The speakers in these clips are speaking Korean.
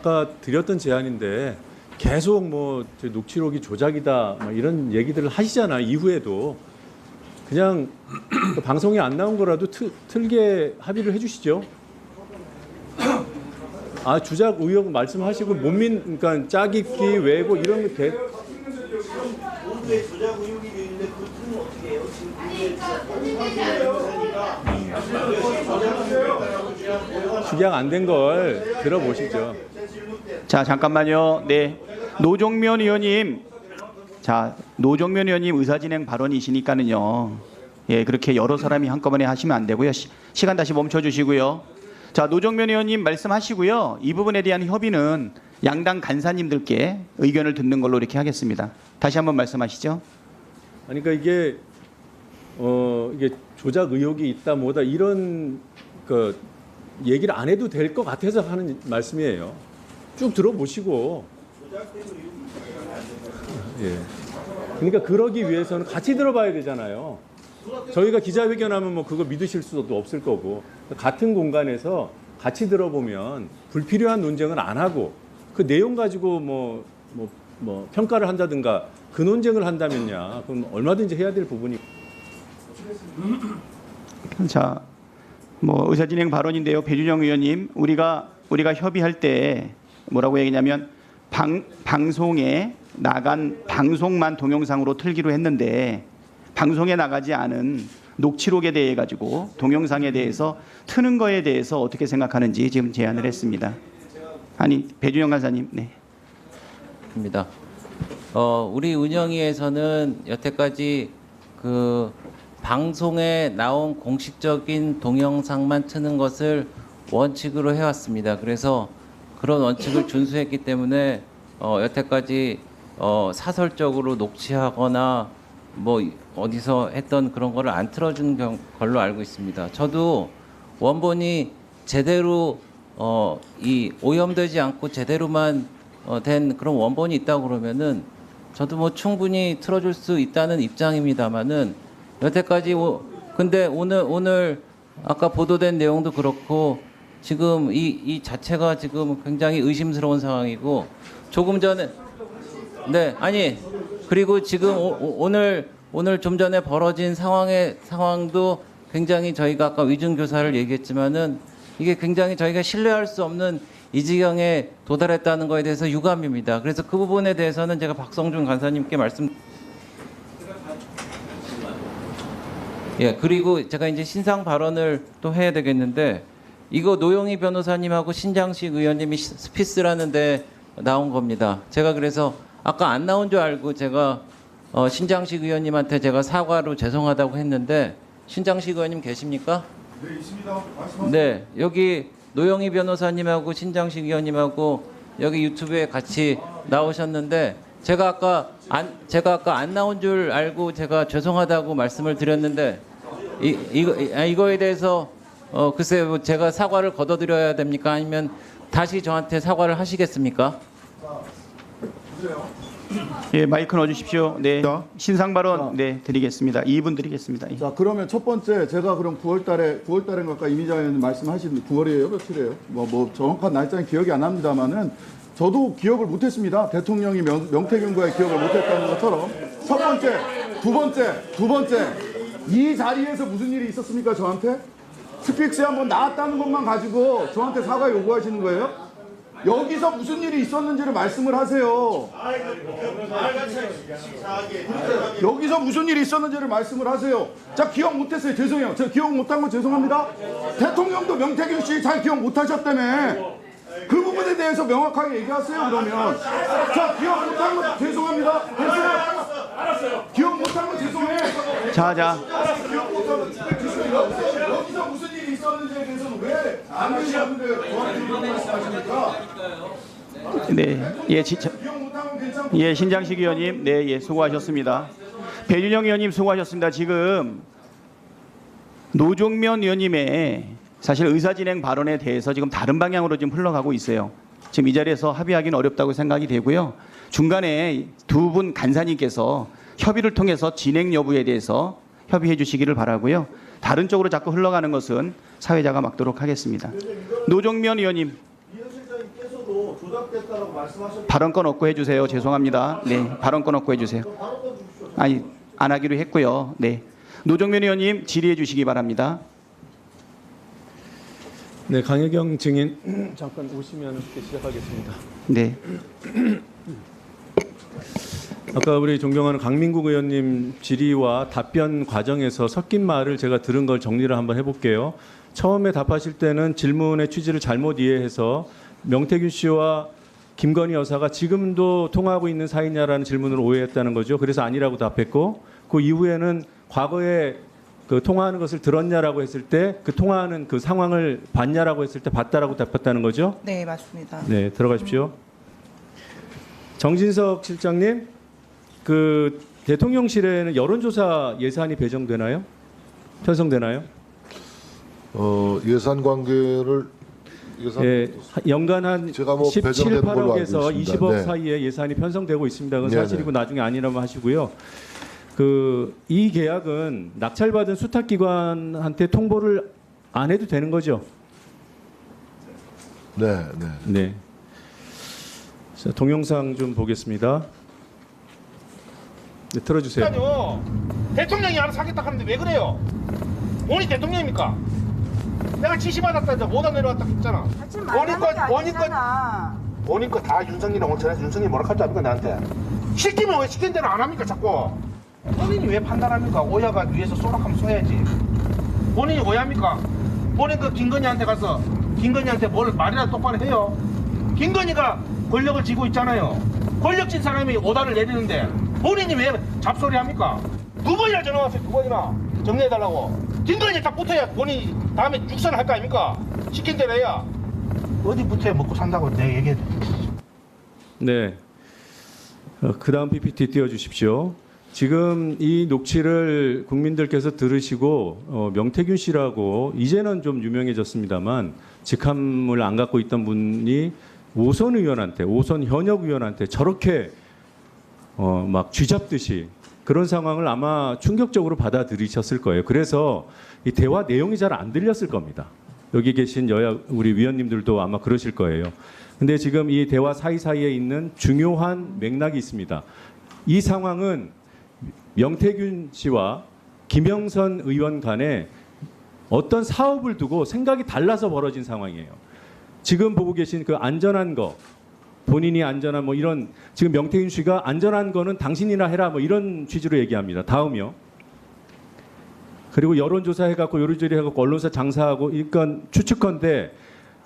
아까 드렸던 제안인데 계속 뭐 녹취록이 조작이다 뭐 이런 얘기들을 하시잖아. 이후에도 그냥 방송에 안 나온 거라도 틀게 합의를 해주시죠. 아, 주작 의혹 말씀하시고 그러니까 짜깁기, 왜곡 이런 게 모두에 조작 의혹이 있는데 그 틀은 어떻게 해요? 축약 안 된 걸 들어보시죠. 자, 잠깐만요. 네, 노정면 의원님. 자, 노정면 의원님 의사진행 발언이시니까는요. 예, 그렇게 여러 사람이 한꺼번에 하시면 안 되고요. 시간 다시 멈춰 주시고요. 자, 노정면 의원님 말씀하시고요. 이 부분에 대한 협의는 양당 간사님들께 의견을 듣는 걸로 이렇게 하겠습니다. 다시 한번 말씀하시죠. 아니, 그러니까 이게 조작 의혹이 있다 뭐다 이런 그 얘기를 안 해도 될 것 같아서 하는 말씀이에요. 쭉 들어보시고. 예. 그러니까 그러기 위해서는 같이 들어봐야 되잖아요. 저희가 기자회견하면 뭐 그거 믿으실 수도 없을 거고 같은 공간에서 같이 들어보면 불필요한 논쟁은 안 하고 그 내용 가지고 뭐 평가를 한다든가 그 논쟁을 한다면야 그럼 얼마든지 해야 될 부분이. 자, 뭐 의사진행 발언인데요. 배준영 의원님, 우리가 협의할 때 뭐라고 얘기냐면 방송에 나간 방송만 동영상으로 틀기로 했는데 방송에 나가지 않은 녹취록에 대해 가지고 동영상에 대해서 트는 거에 대해서 어떻게 생각하는지 지금 제안을 했습니다. 아니, 배준영 간사님. 네. 입니다. 우리 운영위에서는 여태까지 그 방송에 나온 공식적인 동영상만 트는 것을 원칙으로 해왔습니다. 그래서 그런 원칙을 준수했기 때문에 여태까지 사설적으로 녹취하거나 뭐 어디서 했던 그런 거를 안 틀어준 걸로 알고 있습니다. 저도 원본이 제대로 이 오염되지 않고 제대로만 된 그런 원본이 있다고 그러면은 저도 뭐 충분히 틀어줄 수 있다는 입장입니다만은 여태까지 근데 오늘 아까 보도된 내용도 그렇고 지금 이 자체가 지금 굉장히 의심스러운 상황이고 조금 전에 네 아니 그리고 지금 오늘 좀 전에 벌어진 상황도 굉장히 저희가 아까 위증 교사를 얘기했지만은 이게 굉장히 저희가 신뢰할 수 없는 이 지경에 도달했다는 거에 대해서 유감입니다. 그래서 그 부분에 대해서는 제가 박성준 간사님께 예, 그리고 제가 이제 신상 발언을 또 해야 되겠는데 이거 노영희 변호사님하고 신장식 의원님이 스피스라는데 나온 겁니다. 제가 그래서 아까 안 나온 줄 알고 제가 신장식 의원님한테 제가 사과로 죄송하다고 했는데 신장식 의원님 계십니까? 네, 있습니다. 말씀하세요. 네, 여기 노영희 변호사님하고 신장식 의원님하고 여기 유튜브에 같이 나오셨는데 제가 아까 안 나온 줄 알고 제가 죄송하다고 말씀을 드렸는데 이거에 대해서 글쎄 뭐 제가 사과를 거둬드려야 됩니까? 아니면 다시 저한테 사과를 하시겠습니까? 예, 마이크 넣어주십시오. 네, 신상 발언 네 드리겠습니다. 2분 드리겠습니다. 자, 그러면 첫 번째 제가 그럼 9월달에 아까 이미자 의원님 말씀하신 9월이에요, 며칠이에요? 뭐 정확한 날짜는 기억이 안 납니다만은 저도 기억을 못했습니다. 대통령이 명태균과의 기억을 못했다는 것처럼 첫 번째, 두 번째 이 자리에서 무슨 일이 있었습니까? 저한테 스픽스에 한번 나왔다는 것만 가지고 저한테 사과 요구하시는 거예요? 여기서 무슨 일이 있었는지를 말씀을 하세요. 여기서 무슨 일이 있었는지를 말씀을 하세요. 자, 기억 못했어요. 죄송해요. 제가 기억 못한 건 죄송합니다. 대통령도 명태균 씨 잘 기억 못하셨다며. 그 부분에 대해서 명확하게 얘기하세요. 그러면 자, 기억 못한 건 죄송합니다. 됐어요. 알았어요. 기억 못한 건 죄송해. 자. 기억 못한 건 죄송해요. 여기서 무슨 일이 있었는지에 대해서는 왜 안 되셨는데 저한테 말씀하십니까? 네, 예, 신장식 의원님, 네, 예, 수고하셨습니다. 배준영 의원님 수고하셨습니다. 지금 노정면 의원님의 사실 의사진행 발언에 대해서 지금 다른 방향으로 지금 흘러가고 있어요. 지금 이 자리에서 합의하기는 어렵다고 생각이 되고요. 중간에 두 분 간사님께서 협의를 통해서 진행 여부에 대해서 협의해 주시기를 바라고요. 다른 쪽으로 자꾸 흘러가는 것은 사회자가 막도록 하겠습니다. 노정면 의원님. 이 실장님께서도 조작됐다라고 말씀하셨는데 발언권 없고 해주세요. 죄송합니다. 네, 발언권 없고 해주세요. 발언권 주십시오. 아니, 안 하기로 했고요. 네, 노정면 의원님 질의해 주시기 바랍니다. 네, 강혜경 증인 잠깐 오시면 시작하겠습니다. 네, 아까 우리 존경하는 강민국 의원님 질의와 답변 과정에서 섞인 말을 제가 들은 걸 정리를 한번 해볼게요. 처음에 답하실 때는 질문의 취지를 잘못 이해해서 명태균 씨와 김건희 여사가 지금도 통화하고 있는 사이냐라는 질문을 오해했다는 거죠. 그래서 아니라고 답했고 그 이후에는 과거에 그 통화하는 것을 들었냐라고 했을 때 그 통화하는 그 상황을 봤냐라고 했을 때 봤다라고 답했다는 거죠. 네, 맞습니다. 네, 들어가십시오. 정진석 실장님, 그 대통령실에는 여론조사 예산이 배정되나요? 편성되나요? 예산 관계를 예, 연간 한 제가 뭐 17, 배정된 걸로 알고 8억에서 있습니다. 20억 네. 사이에 예산이 편성되고 있습니다. 그건 네네. 사실이고 나중에 아니라면 하시고요. 이 계약은 낙찰받은 수탁기관한테 통보를 안 해도 되는 거죠? 네, 네. 네. 자, 동영상 좀 보겠습니다. 네, 틀어주세요. 그러니까요. 대통령이 알아서 하겠다 하는데 왜 그래요? 본인이 대통령입니까? 내가 지시 받았다 이제 못안 내려왔다 했잖아. 본인 거 다 윤석이랑 온천해서 윤석이 뭐라 할줄 압니까 나한테? 시키면 왜 시킨 대로 안 합니까 자꾸? 본인이 왜 판단합니까? 오야가 위에서 쏘락하면 쏘야지. 본인이 오야입니까? 본인 그 김건희한테 가서 김건희한테 뭘 말이라도 똑바로 해요. 김건희가 권력을 쥐고 있잖아요. 권력 진 사람이 오다를 내리는데 본인이 왜 잡소리 합니까? 두 번이나 전화 왔어요. 두 번이나 정리해달라고. 김건희 딱 붙어야 본인이 다음에 육선을 할 거 아닙니까? 시킨 대로 해야. 어디 붙어야 먹고 산다고 내 얘기해. 네. 그 다음 PPT 띄워주십시오. 지금 이 녹취를 국민들께서 들으시고 명태균 씨라고 이제는 좀 유명해졌습니다만 직함을 안 갖고 있던 분이 오선 의원한테, 오선 현역 의원한테 저렇게 막 쥐잡듯이 그런 상황을 아마 충격적으로 받아들이셨을 거예요. 그래서 이 대화 내용이 잘 안 들렸을 겁니다. 여기 계신 여야 우리 위원님들도 아마 그러실 거예요. 근데 지금 이 대화 사이사이에 있는 중요한 맥락이 있습니다. 이 상황은 명태균 씨와 김영선 의원 간에 어떤 사업을 두고 생각이 달라서 벌어진 상황이에요. 지금 보고 계신 그 안전한 거, 본인이 안전한 뭐 이런, 지금 명태균 씨가 안전한 거는 당신이나 해라 뭐 이런 취지로 얘기합니다. 다음이요. 그리고 여론조사 해갖고 요리조리 해갖고 언론사 장사하고 그러니까 추측컨대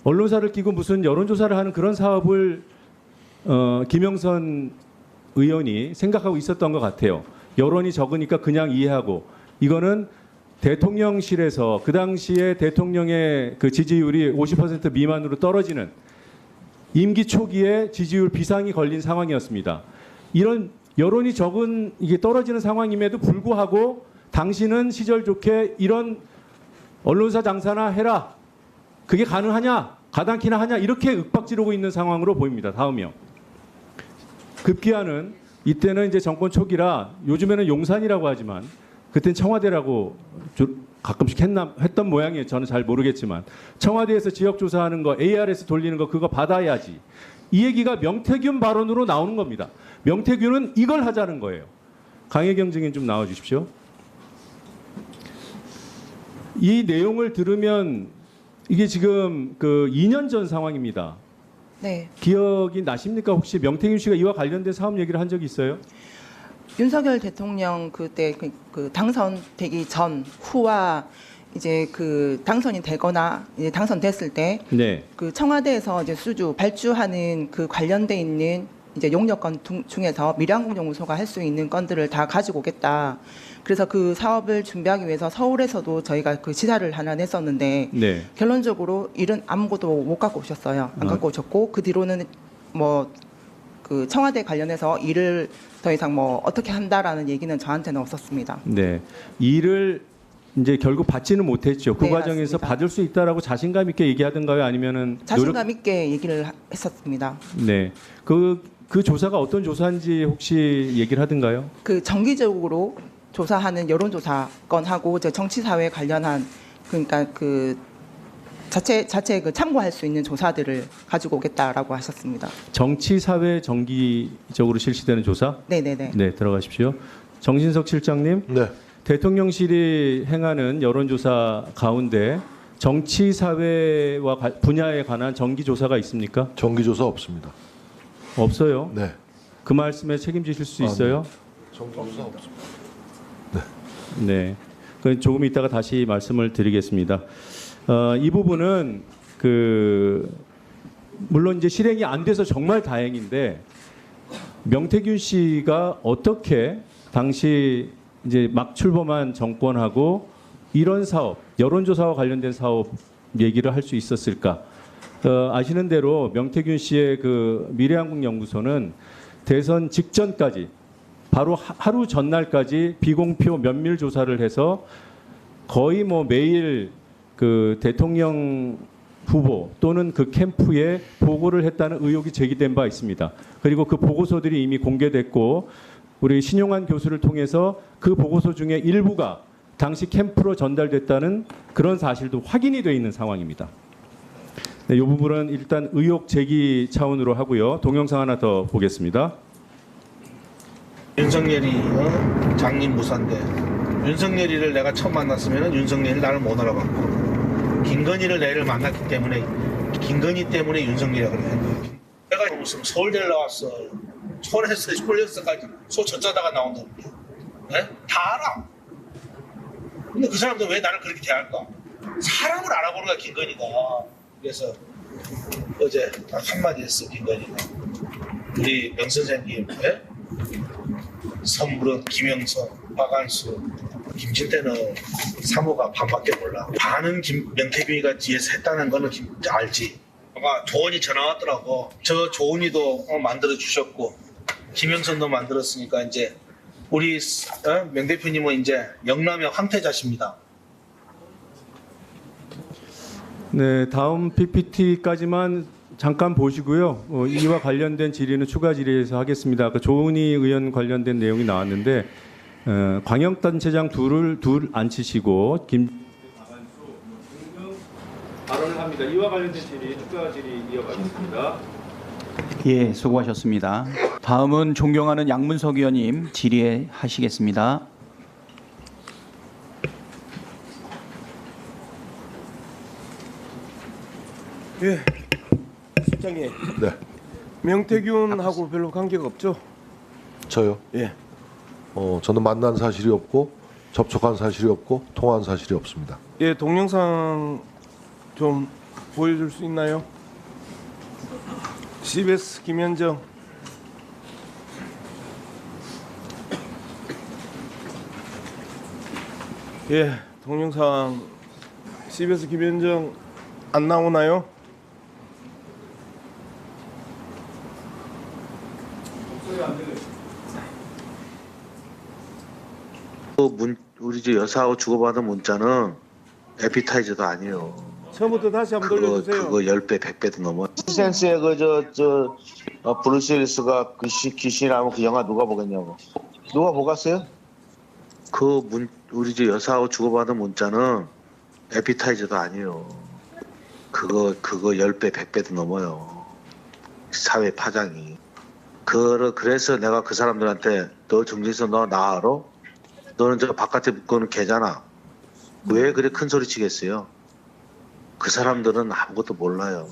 언론사를 끼고 무슨 여론조사를 하는 그런 사업을 김영선 의원이 생각하고 있었던 것 같아요. 여론이 적으니까 그냥 이해하고 이거는 대통령실에서 그 당시에 대통령의 그 지지율이 50% 미만으로 떨어지는 임기 초기에 지지율 비상이 걸린 상황이었습니다. 이런 여론이 적은 이게 떨어지는 상황임에도 불구하고 당신은 시절 좋게 이런 언론사 장사나 해라. 그게 가능하냐? 가당키나 하냐? 이렇게 윽박지르고 있는 상황으로 보입니다. 다음이요. 급기야는 이때는 이제 정권 초기라 요즘에는 용산이라고 하지만 그때는 청와대라고 가끔씩 했던 모양이에요. 저는 잘 모르겠지만 청와대에서 지역 조사하는 거 ARS 돌리는 거 그거 받아야지. 이 얘기가 명태균 발언으로 나오는 겁니다. 명태균은 이걸 하자는 거예요. 강혜경 증인 좀 나와 주십시오. 이 내용을 들으면 이게 지금 그 2년 전 상황입니다. 네. 기억이 나십니까? 혹시 명태균 씨가 이와 관련된 사업 얘기를 한 적이 있어요? 윤석열 대통령 그때 그 당선되기 전 후와 이제 그 당선이 되거나 이제 당선됐을 때 네. 그 청와대에서 이제 발주하는 그 관련돼 있는 이제 용역건 중에서 밀양공정무소가 할 수 있는 건들을 다 가지고 오겠다. 그래서 그 사업을 준비하기 위해서 서울에서도 저희가 그 지사를 하나 냈었는데 네. 결론적으로 일은 아무것도 못 갖고 오셨어요. 안 갖고 오셨고 그 뒤로는 뭐 그 청와대 관련해서 일을 더 이상 뭐 어떻게 한다라는 얘기는 저한테는 없었습니다. 네. 일을 이제 결국 받지는 못했죠. 그 네, 과정에서 맞습니다. 받을 수 있다라고 자신감 있게 얘기하던가요? 아니면은 자신감 있게 얘기를 했었습니다. 네. 그 조사가 어떤 조사인지 혹시 얘기를 하던가요? 그 정기적으로 조사하는 여론조사 건하고 이제 정치사회 관련한 그러니까 그 자체 그 참고할 수 있는 조사들을 가지고 오겠다라고 하셨습니다. 정치 사회 정기적으로 실시되는 조사? 네네네. 네, 들어가십시오. 정진석 실장님. 네. 대통령실이 행하는 여론조사 가운데 정치 사회와 분야에 관한 정기 조사가 있습니까? 정기조사 없습니다. 없어요. 네. 그 말씀에 책임지실 수 있어요? 정기조사 없습니다. 네. 그 조금 이따가 다시 말씀을 드리겠습니다. 이 부분은 물론 이제 실행이 안 돼서 정말 다행인데 명태균 씨가 어떻게 당시 이제 막 출범한 정권하고 이런 사업, 여론조사와 관련된 사업 얘기를 할 수 있었을까? 아시는 대로 명태균 씨의 그 미래한국연구소는 대선 직전까지 바로 하루 전날까지 비공표 면밀 조사를 해서 거의 뭐 매일 그 대통령 후보 또는 그 캠프에 보고를 했다는 의혹이 제기된 바 있습니다. 그리고 그 보고서들이 이미 공개됐고 우리 신용환 교수를 통해서 그 보고서 중에 일부가 당시 캠프로 전달됐다는 그런 사실도 확인이 돼 있는 상황입니다. 네, 이 부분은 일단 의혹 제기 차원으로 하고요. 동영상 하나 더 보겠습니다. 윤석열이 장님 무사인데 윤석열이를 내가 처음 만났으면 윤석열이 나를 못 알아봤고 김건희를 내를 만났기 때문에 김건희 때문에 윤석열이라고 그래. 내가 무슨 서울대를 나왔어. 초원에서 홀렸어까지 소 젖자다가 나온다는 게. 네? 다 알아. 근데 그 사람들 왜 나를 그렇게 대할까? 사람을 알아보는 거야 김건희가. 그래서 어제 딱 한마디 했어 김건희가. 우리 명 선생님 예? 선물은 김영선, 박한수, 김진태는 사모가 반밖에 몰라. 반은 명태균이가 뒤에서 했다는 거는 알지. 아마 조원이 전화 왔더라고. 저 조원이도 만들어 주셨고 김영선도 만들었으니까 이제 우리 명 대표님은 이제 영남의 황태자십니다. 네, 다음 PPT까지만 잠깐 보시고요. 이와 관련된 질의는 추가 질의에서 하겠습니다. 아까 조은희 의원 관련된 내용이 나왔는데 광역단체장 둘 앉히시고 발언을 합니다. 이와 관련된 질의 추가 질의 이어가겠습니다. 예, 수고하셨습니다. 다음은 존경하는 양문석 의원님 질의하시겠습니다. 예, 실장님. 네. 명태균하고 별로 관계가 없죠? 저요. 예. 저는 만난 사실이 없고 접촉한 사실이 없고 통화한 사실이 없습니다. 예, 동영상 좀 보여줄 수 있나요? CBS 김현정. 예, 동영상 CBS 김현정 안 나오나요? 우리 저 여사하고 주고받은 문자는 에피타이저도 아니에요. 처음부터 다시 한번 돌려주세요. 그거 10배, 100배도 넘어. 시센스의 브루스 윌리스가 귀신하면 그 영화 누가 보겠냐고. 누가 보겠어요? 우리 저 여사하고 주고받은 문자는 에피타이저도 아니에요. 그거 10배, 100배도 넘어요. 사회 파장이. 그래서 내가 그 사람들한테 너 정진석 너 나 알아? 너는 저 바깥에 묶어놓은 개잖아. 왜 그래 큰 소리 치겠어요? 그 사람들은 아무것도 몰라요.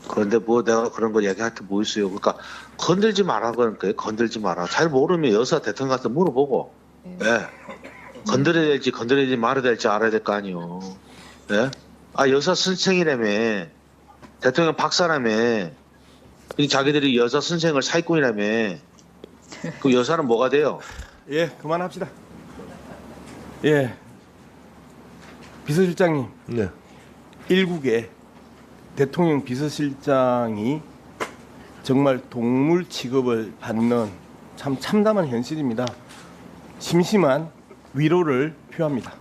그런데 뭐 내가 그런 거 얘기할 게 뭐 있어요. 그러니까 건들지 마라 그러니까 건들지 마라. 잘 모르면 여사 대통령 가서 물어보고. 예. 건드려야 될지 건드리지 말아야 될지 알아야 될 거 아니요. 예? 여사 선생이라며. 대통령 박사라며. 자기들이 여사 선생을 사기꾼이라며. 그 여사는 뭐가 돼요? 예, 그만합시다. 예, 비서실장님. 네. 일국의 대통령 비서실장이 정말 동물 취급을 받는 참 참담한 현실입니다. 심심한 위로를 표합니다.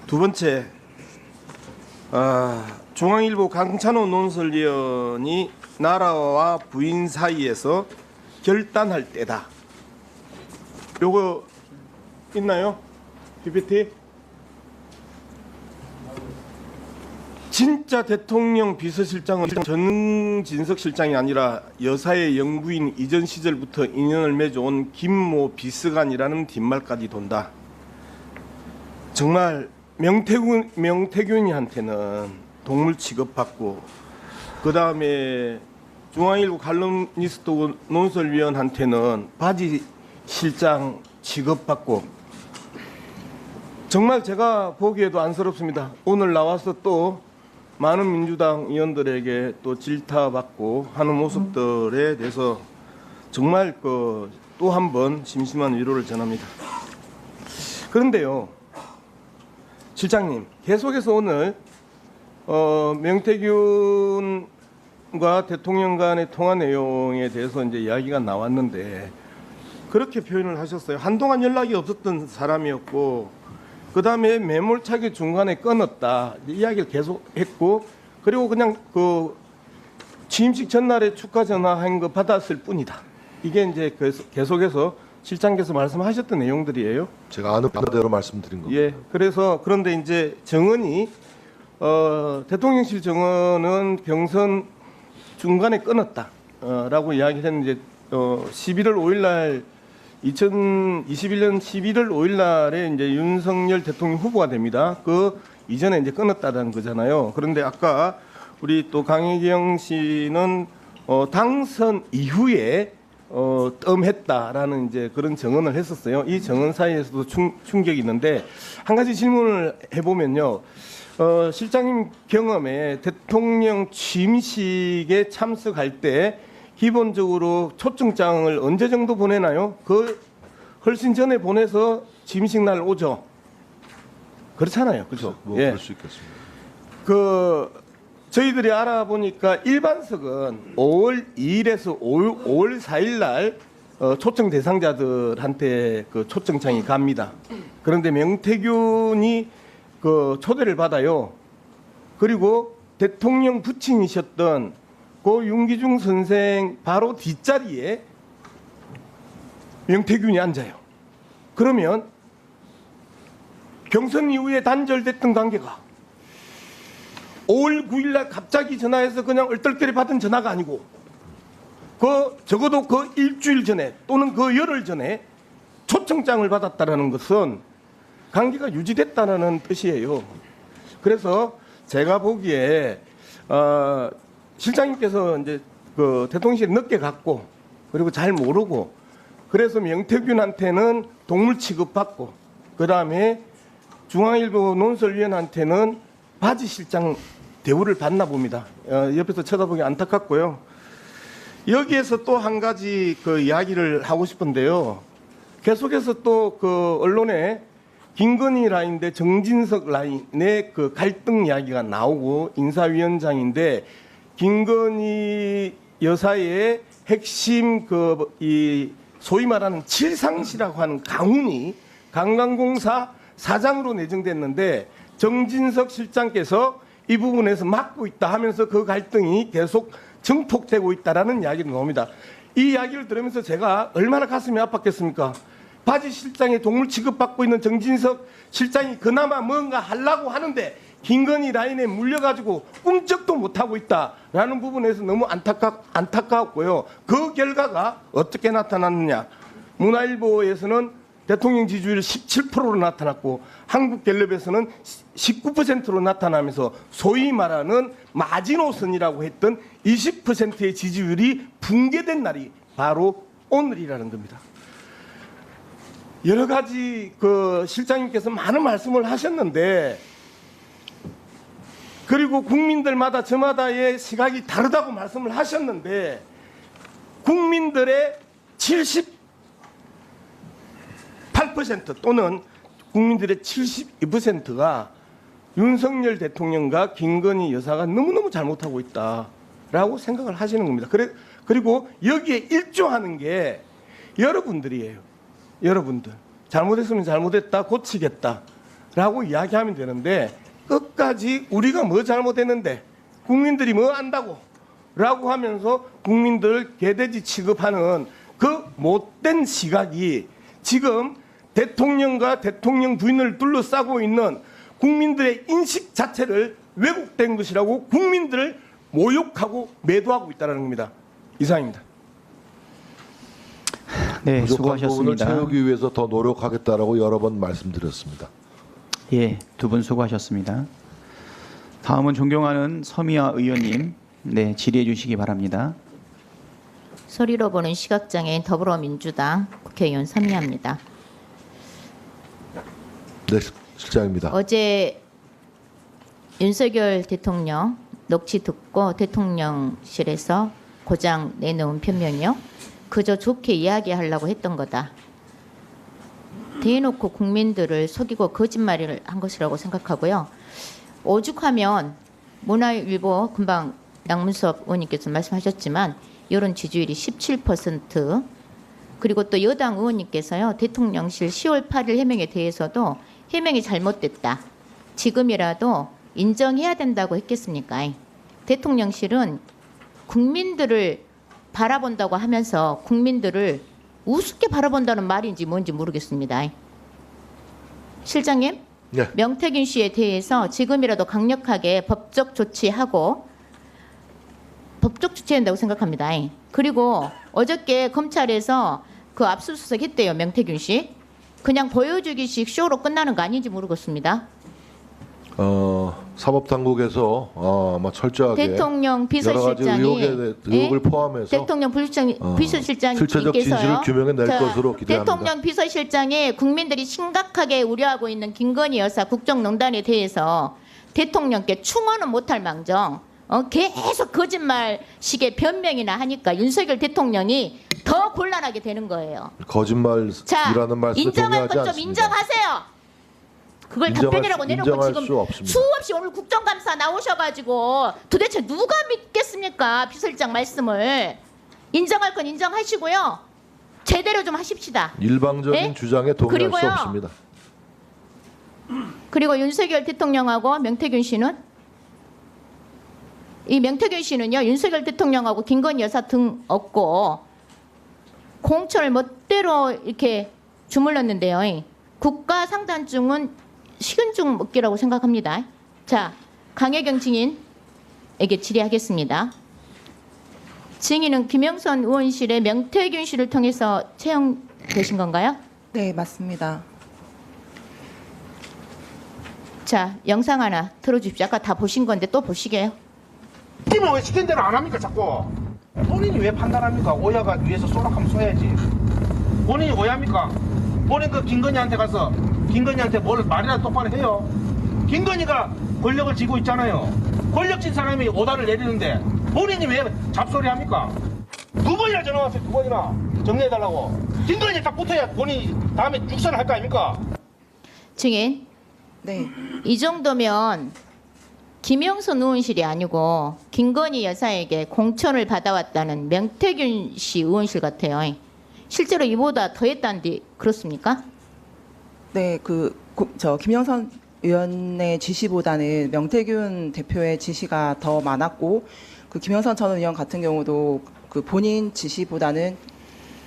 두 번째, 중앙일보 강찬호 논설위원이 나라와 부인 사이에서 결단할 때다. 요거 있나요? PPT? 진짜 대통령 비서실장은 전진석 실장이 아니라 여사의 영부인 이전 시절부터 인연을 맺어온 김모 비서관이라는 뒷말까지 돈다. 정말 명태균이한테는 동물 취급받고, 그 다음에 중앙일보 칼럼니스트 논설위원한테는 바지 실장 취급받고, 정말 제가 보기에도 안쓰럽습니다. 오늘 나와서 또 많은 민주당 의원들에게 또 질타받고 하는 모습들에 대해서 정말 또 한 번 심심한 위로를 전합니다. 그런데요, 실장님, 계속해서 오늘 명태균과 대통령 간의 통화 내용에 대해서 이제 이야기가 나왔는데 그렇게 표현을 하셨어요. 한동안 연락이 없었던 사람이었고, 그 다음에 매몰차게 중간에 끊었다 이야기를 계속 했고, 그리고 그냥 그 취임식 전날에 축하 전화한 거 받았을 뿐이다. 이게 이제 계속해서 실장께서 말씀하셨던 내용들이에요. 제가 아는 대로 말씀드린 겁니다. 예. 그래서 그런데 이제 정언이 대통령실 정언은 경선 중간에 끊었다라고 이야기를 했는데 11월 5일 날 2021년 11월 5일 날에 이제 윤석열 대통령 후보가 됩니다. 그 이전에 이제 끊었다는 거잖아요. 그런데 아까 우리 또 강혜경 씨는 당선 이후에 뜸했다라는 이제 그런 정언을 했었어요. 이 정언 사이에서도 충격이 있는데 한 가지 질문을 해보면요. 실장님 경험에 대통령 취임식에 참석할 때 기본적으로 초청장을 언제 정도 보내나요? 그 훨씬 전에 보내서 취임식 날 오죠. 그렇잖아요, 그렇죠? 뭐 예. 그럴 수 있겠습니다. 저희들이 알아보니까 일반석은 5월 2일에서 5월 4일 날 초청 대상자들한테 그 초청장이 갑니다. 그런데 명태균이 그 초대를 받아요. 그리고 대통령 부친이셨던 고 윤기중 선생 바로 뒷자리에 명태균이 앉아요. 그러면 경선 이후에 단절됐던 관계가 5월 9일 날 갑자기 전화해서 그냥 얼떨결에 받은 전화가 아니고 적어도 그 일주일 전에 또는 그 열흘 전에 초청장을 받았다는 것은 관계가 유지됐다는 뜻이에요. 그래서 제가 보기에 실장님께서 이제 그 대통령실에 늦게 갔고 그리고 잘 모르고 그래서 명태균한테는 동물 취급받고 그 다음에 중앙일보 논설위원한테는 바지 실장 대우를 받나 봅니다. 옆에서 쳐다보기 안타깝고요. 여기에서 또 한 가지 그 이야기를 하고 싶은데요. 계속해서 또 그 언론에 김건희 라인 대 정진석 라인의 그 갈등 이야기가 나오고 인사위원장인데 김건희 여사의 핵심 이 소위 말하는 칠상시라고 하는 강훈이 관광공사 사장으로 내정됐는데 정진석 실장께서 이 부분에서 막고 있다 하면서 그 갈등이 계속 증폭되고 있다라는 이야기가 나옵니다. 이 이야기를 들으면서 제가 얼마나 가슴이 아팠겠습니까? 바지 실장의 동물 취급받고 있는 정진석 실장이 그나마 뭔가 하려고 하는데 김건희 라인에 물려가지고 꿈쩍도 못하고 있다라는 부분에서 너무 안타까웠고요. 그 결과가 어떻게 나타났느냐. 문화일보에서는 대통령 지지율 17%로 나타났고 한국갤럽에서는 19%로 나타나면서 소위 말하는 마지노선이라고 했던 20%의 지지율이 붕괴된 날이 바로 오늘이라는 겁니다. 여러 가지 그 실장님께서 많은 말씀을 하셨는데 그리고 국민들마다 저마다의 시각이 다르다고 말씀을 하셨는데 국민들의 78% 또는 국민들의 72%가 윤석열 대통령과 김건희 여사가 너무너무 잘못하고 있다라고 생각을 하시는 겁니다. 그리고 여기에 일조하는 게 여러분들이에요. 여러분들. 잘못했으면 잘못했다, 고치겠다라고 이야기하면 되는데 끝까지 우리가 뭐 잘못했는데 국민들이 뭐 안다고 라고 하면서 국민들 개돼지 취급하는 그 못된 시각이 지금 대통령과 대통령 부인을 둘러싸고 있는 국민들의 인식 자체를 왜곡된 것이라고 국민들을 모욕하고 매도하고 있다는 겁니다. 이상입니다. 네, 부족한 부분을 수고하셨습니다. 채우기 위해서 더 노력하겠다라고 여러 번 말씀드렸습니다. 예, 두 분 수고하셨습니다. 다음은 존경하는 서미아 의원님, 네, 질의해 주시기 바랍니다. 소리로 보는 시각장애인 더불어민주당 국회의원 서미아입니다. 네, 실장입니다. 어제 윤석열 대통령 녹취 듣고 대통령실에서 고장 내놓은 변명이요. 그저 좋게 이야기하려고 했던 거다. 대놓고 국민들을 속이고 거짓말을 한 것이라고 생각하고요. 오죽하면 문화일보 금방 양문섭 의원님께서 말씀하셨지만 여론 지지율이 17% 그리고 또 여당 의원님께서요. 대통령실 10월 8일 해명에 대해서도 해명이 잘못됐다. 지금이라도 인정해야 된다고 했겠습니까? 대통령실은 국민들을 바라본다고 하면서 국민들을 우습게 바라본다는 말인지 뭔지 모르겠습니다. 실장님, 네. 명태균 씨에 대해서 지금이라도 강력하게 법적 조치하고 법적 조치한다고 생각합니다. 그리고 어저께 검찰에서 그 압수수색 했대요. 명태균 씨. 그냥 보여주기식 쇼로 끝나는 거 아닌지 모르겠습니다. 사법당국에서 아마 철저하게 대통령 여러 가지 의혹을 포함해서 대통령 비서실장님께서요. 실체적 진실을 규명해낼 것으로 기대합니다. 대통령 비서실장이 국민들이 심각하게 우려하고 있는 김건희 여사 국정농단에 대해서 대통령께 충원은 못할 망정 계속 거짓말식의 변명이나 하니까 윤석열 대통령이 더 곤란하게 되는 거예요. 거짓말이라는 말씀에 인정할 동의하지 건 좀 않습니다. 인정하세요. 그걸 답변이라고 내놓고 인정할 지금 수 없습니다. 수없이 오늘 국정감사 나오셔가지고 도대체 누가 믿겠습니까? 비서실장 말씀을. 인정할 건 인정하시고요. 제대로 좀 하십시다. 일방적인 네? 주장에 동의할 그리고요. 수 없습니다. 그리고 윤석열 대통령하고 명태균 씨는 이 명태균 씨는요. 윤석열 대통령하고 김건희 여사 등 없고 공천을 멋대로 이렇게 주물렀는데요. 국가상단증은 식은죽 먹기라고 생각합니다. 자, 강혜경 증인에게 질의하겠습니다. 증인은 김영선 의원실의 명태균 씨를 통해서 채용되신 건가요? 네, 맞습니다. 자, 영상 하나 틀어주십시오. 아까 다 보신 건데 또 보시게요. 시키면 왜 시킨 대로 안 합니까 자꾸? 본인이 왜 판단합니까? 오야가 위에서 쏘락하면 쏘야지. 본인이 오야입니까? 본인 그 김건희한테 가서 김건희한테 뭘 말이나 똑바로 해요. 김건희가 권력을 쥐고 있잖아요. 권력 쥔 사람이 오다를 내리는데 본인이 왜 잡소리 합니까? 두 번이나 전화 왔어요. 두 번이나 정리해달라고. 김건희 딱 붙어야 본인이 다음에 육선을 할 거 아닙니까? 증인, 네. 이 정도면 김영선 의원실이 아니고 김건희 여사에게 공천을 받아왔다는 명태균 씨 의원실 같아요. 실제로 이보다 더 했다는데 그렇습니까? 네, 김영선 의원의 지시보다는 명태균 대표의 지시가 더 많았고, 그 김영선 전 의원 같은 경우도 그 본인 지시보다는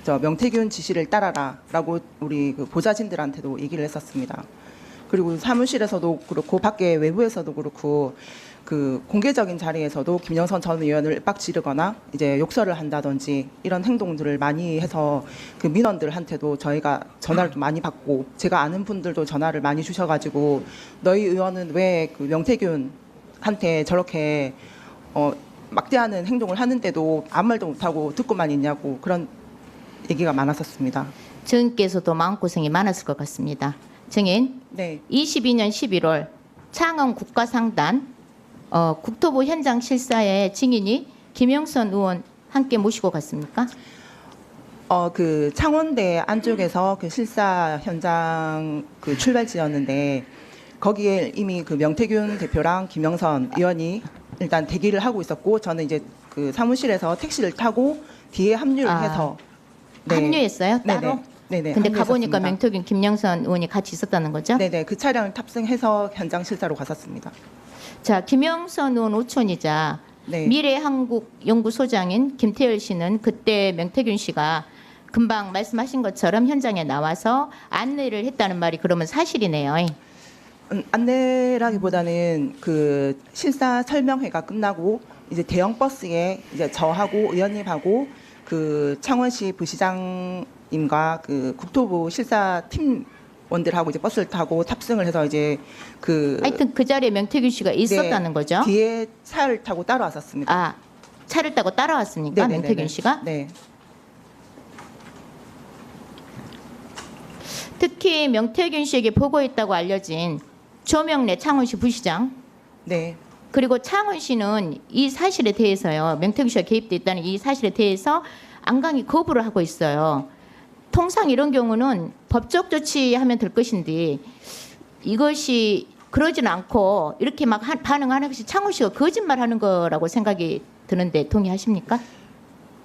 명태균 지시를 따라라라고 우리 그 보좌진들한테도 얘기를 했었습니다. 그리고 사무실에서도 그렇고 밖에 외부에서도 그렇고 그 공개적인 자리에서도 김영선 전 의원을 빡지르거나 이제 욕설을 한다든지 이런 행동들을 많이 해서 그 민원들한테도 저희가 전화를 좀 많이 받고 제가 아는 분들도 전화를 많이 주셔가지고 너희 의원은 왜 그 명태균한테 저렇게 막대하는 행동을 하는데도 아무 말도 못하고 듣고만 있냐고 그런 얘기가 많았었습니다. 증인께서도 마음고생이 많았을 것 같습니다. 증인, 네. 22년 11월 창원 국가상단 국토부 현장 실사의 증인이 김영선 의원 함께 모시고 갔습니까? 그 창원대 안쪽에서 그 실사 현장 그 출발지였는데 거기에 이미 그 명태균 대표랑 김영선 의원이 일단 대기를 하고 있었고 저는 이제 그 사무실에서 택시를 타고 뒤에 합류를 해서 합류했어요? 따로? 네네. 근데 가보니까 합류했었습니다. 명태균, 김영선 의원이 같이 있었다는 거죠? 네네. 그 차량을 탑승해서 현장 실사로 갔었습니다. 자, 김영선 의원 오촌이자 네. 미래한국연구소장인 김태열 씨는 그때 명태균 씨가 금방 말씀하신 것처럼 현장에 나와서 안내를 했다는 말이 그러면 사실이네요. 안내라기보다는 그 실사 설명회가 끝나고 이제 대형 버스에 이제 저하고 의원님하고 그 창원시 부시장님과 그 국토부 실사 팀원들하고 이제 버스를 타고 탑승을 해서 이제 그 하여튼 그 자리에 명태균 씨가 있었다는 거죠? 뒤에 차를 타고 따라왔었습니다. 아, 차를 타고 따라왔습니까? 네네네네. 명태균 씨가? 네. 특히 명태균 씨에게 보고했다고 알려진 조명래 창원시 부시장 네. 그리고 창원시는 이 사실에 대해서요. 명태균 씨가 개입돼 있다는 이 사실에 대해서 안강히 거부를 하고 있어요. 통상 이런 경우는 법적 조치하면 될 것인데 이것이 그러지는 않고 이렇게 막 반응하는 것이 창원시가 거짓말하는 거라고 생각이 드는데 동의하십니까?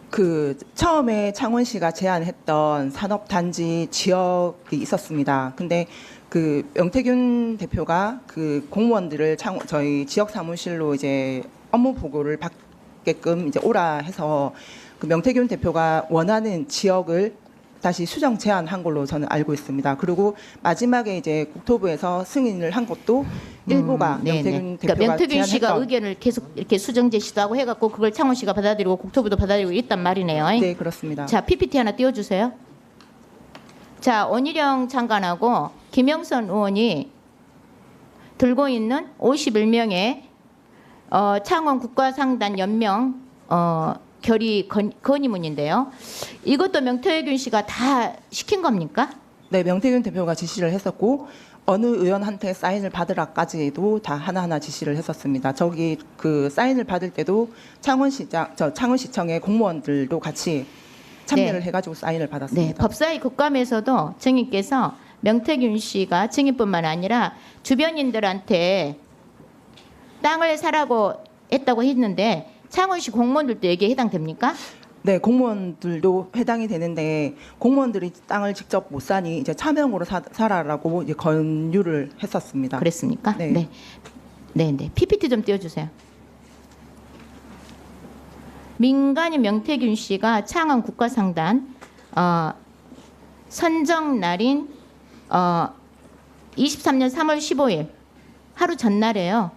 그 처음에 창원시가 제안했던 산업단지 지역이 있었습니다. 근데 그 명태균 대표가 그 공무원들을 저희 지역 사무실로 이제 업무 보고를 받게끔 이제 오라 해서 그 명태균 대표가 원하는 지역을 다시 수정 제안한 걸로 저는 알고 있습니다. 그리고 마지막에 이제 국토부에서 승인을 한 것도 일부가 명태균 대표가 그러니까 명태균 씨가 제안했던 의견을 계속 이렇게 수정 제시도 하고 해갖고 그걸 창원시가 받아들이고 국토부도 받아들이고 있단 말이네요. 네, 그렇습니다. 자, PPT 하나 띄워주세요. 자, 원희룡 장관하고 김영선 의원이 들고 있는 51명의 창원 국가상단 연명 결의 건의문인데요. 이것도 명태균 씨가 다 시킨 겁니까? 네, 명태균 대표가 지시를 했었고 어느 의원한테 사인을 받으라까지도 다 하나하나 지시를 했었습니다. 저기 그 사인을 받을 때도 창원시청의 공무원들도 같이 참여를 네. 해가지고 사인을 받았습니다. 네, 법사위 국감에서도 증인께서 명태균 씨가 증인뿐만 아니라 주변인들한테 땅을 사라고 했다고 했는데 창원시 공무원들도 여기에 해당됩니까? 네, 공무원들도 해당이 되는데 공무원들이 땅을 직접 못 사니 이제 차명으로 사라라고 이제 권유를 했었습니다. 그랬습니까? 네. 네. 네, 네. PPT 좀 띄워주세요. 민간인 명태균 씨가 창원 국가상단 선정 날인 23년 3월 15일 하루 전날에요.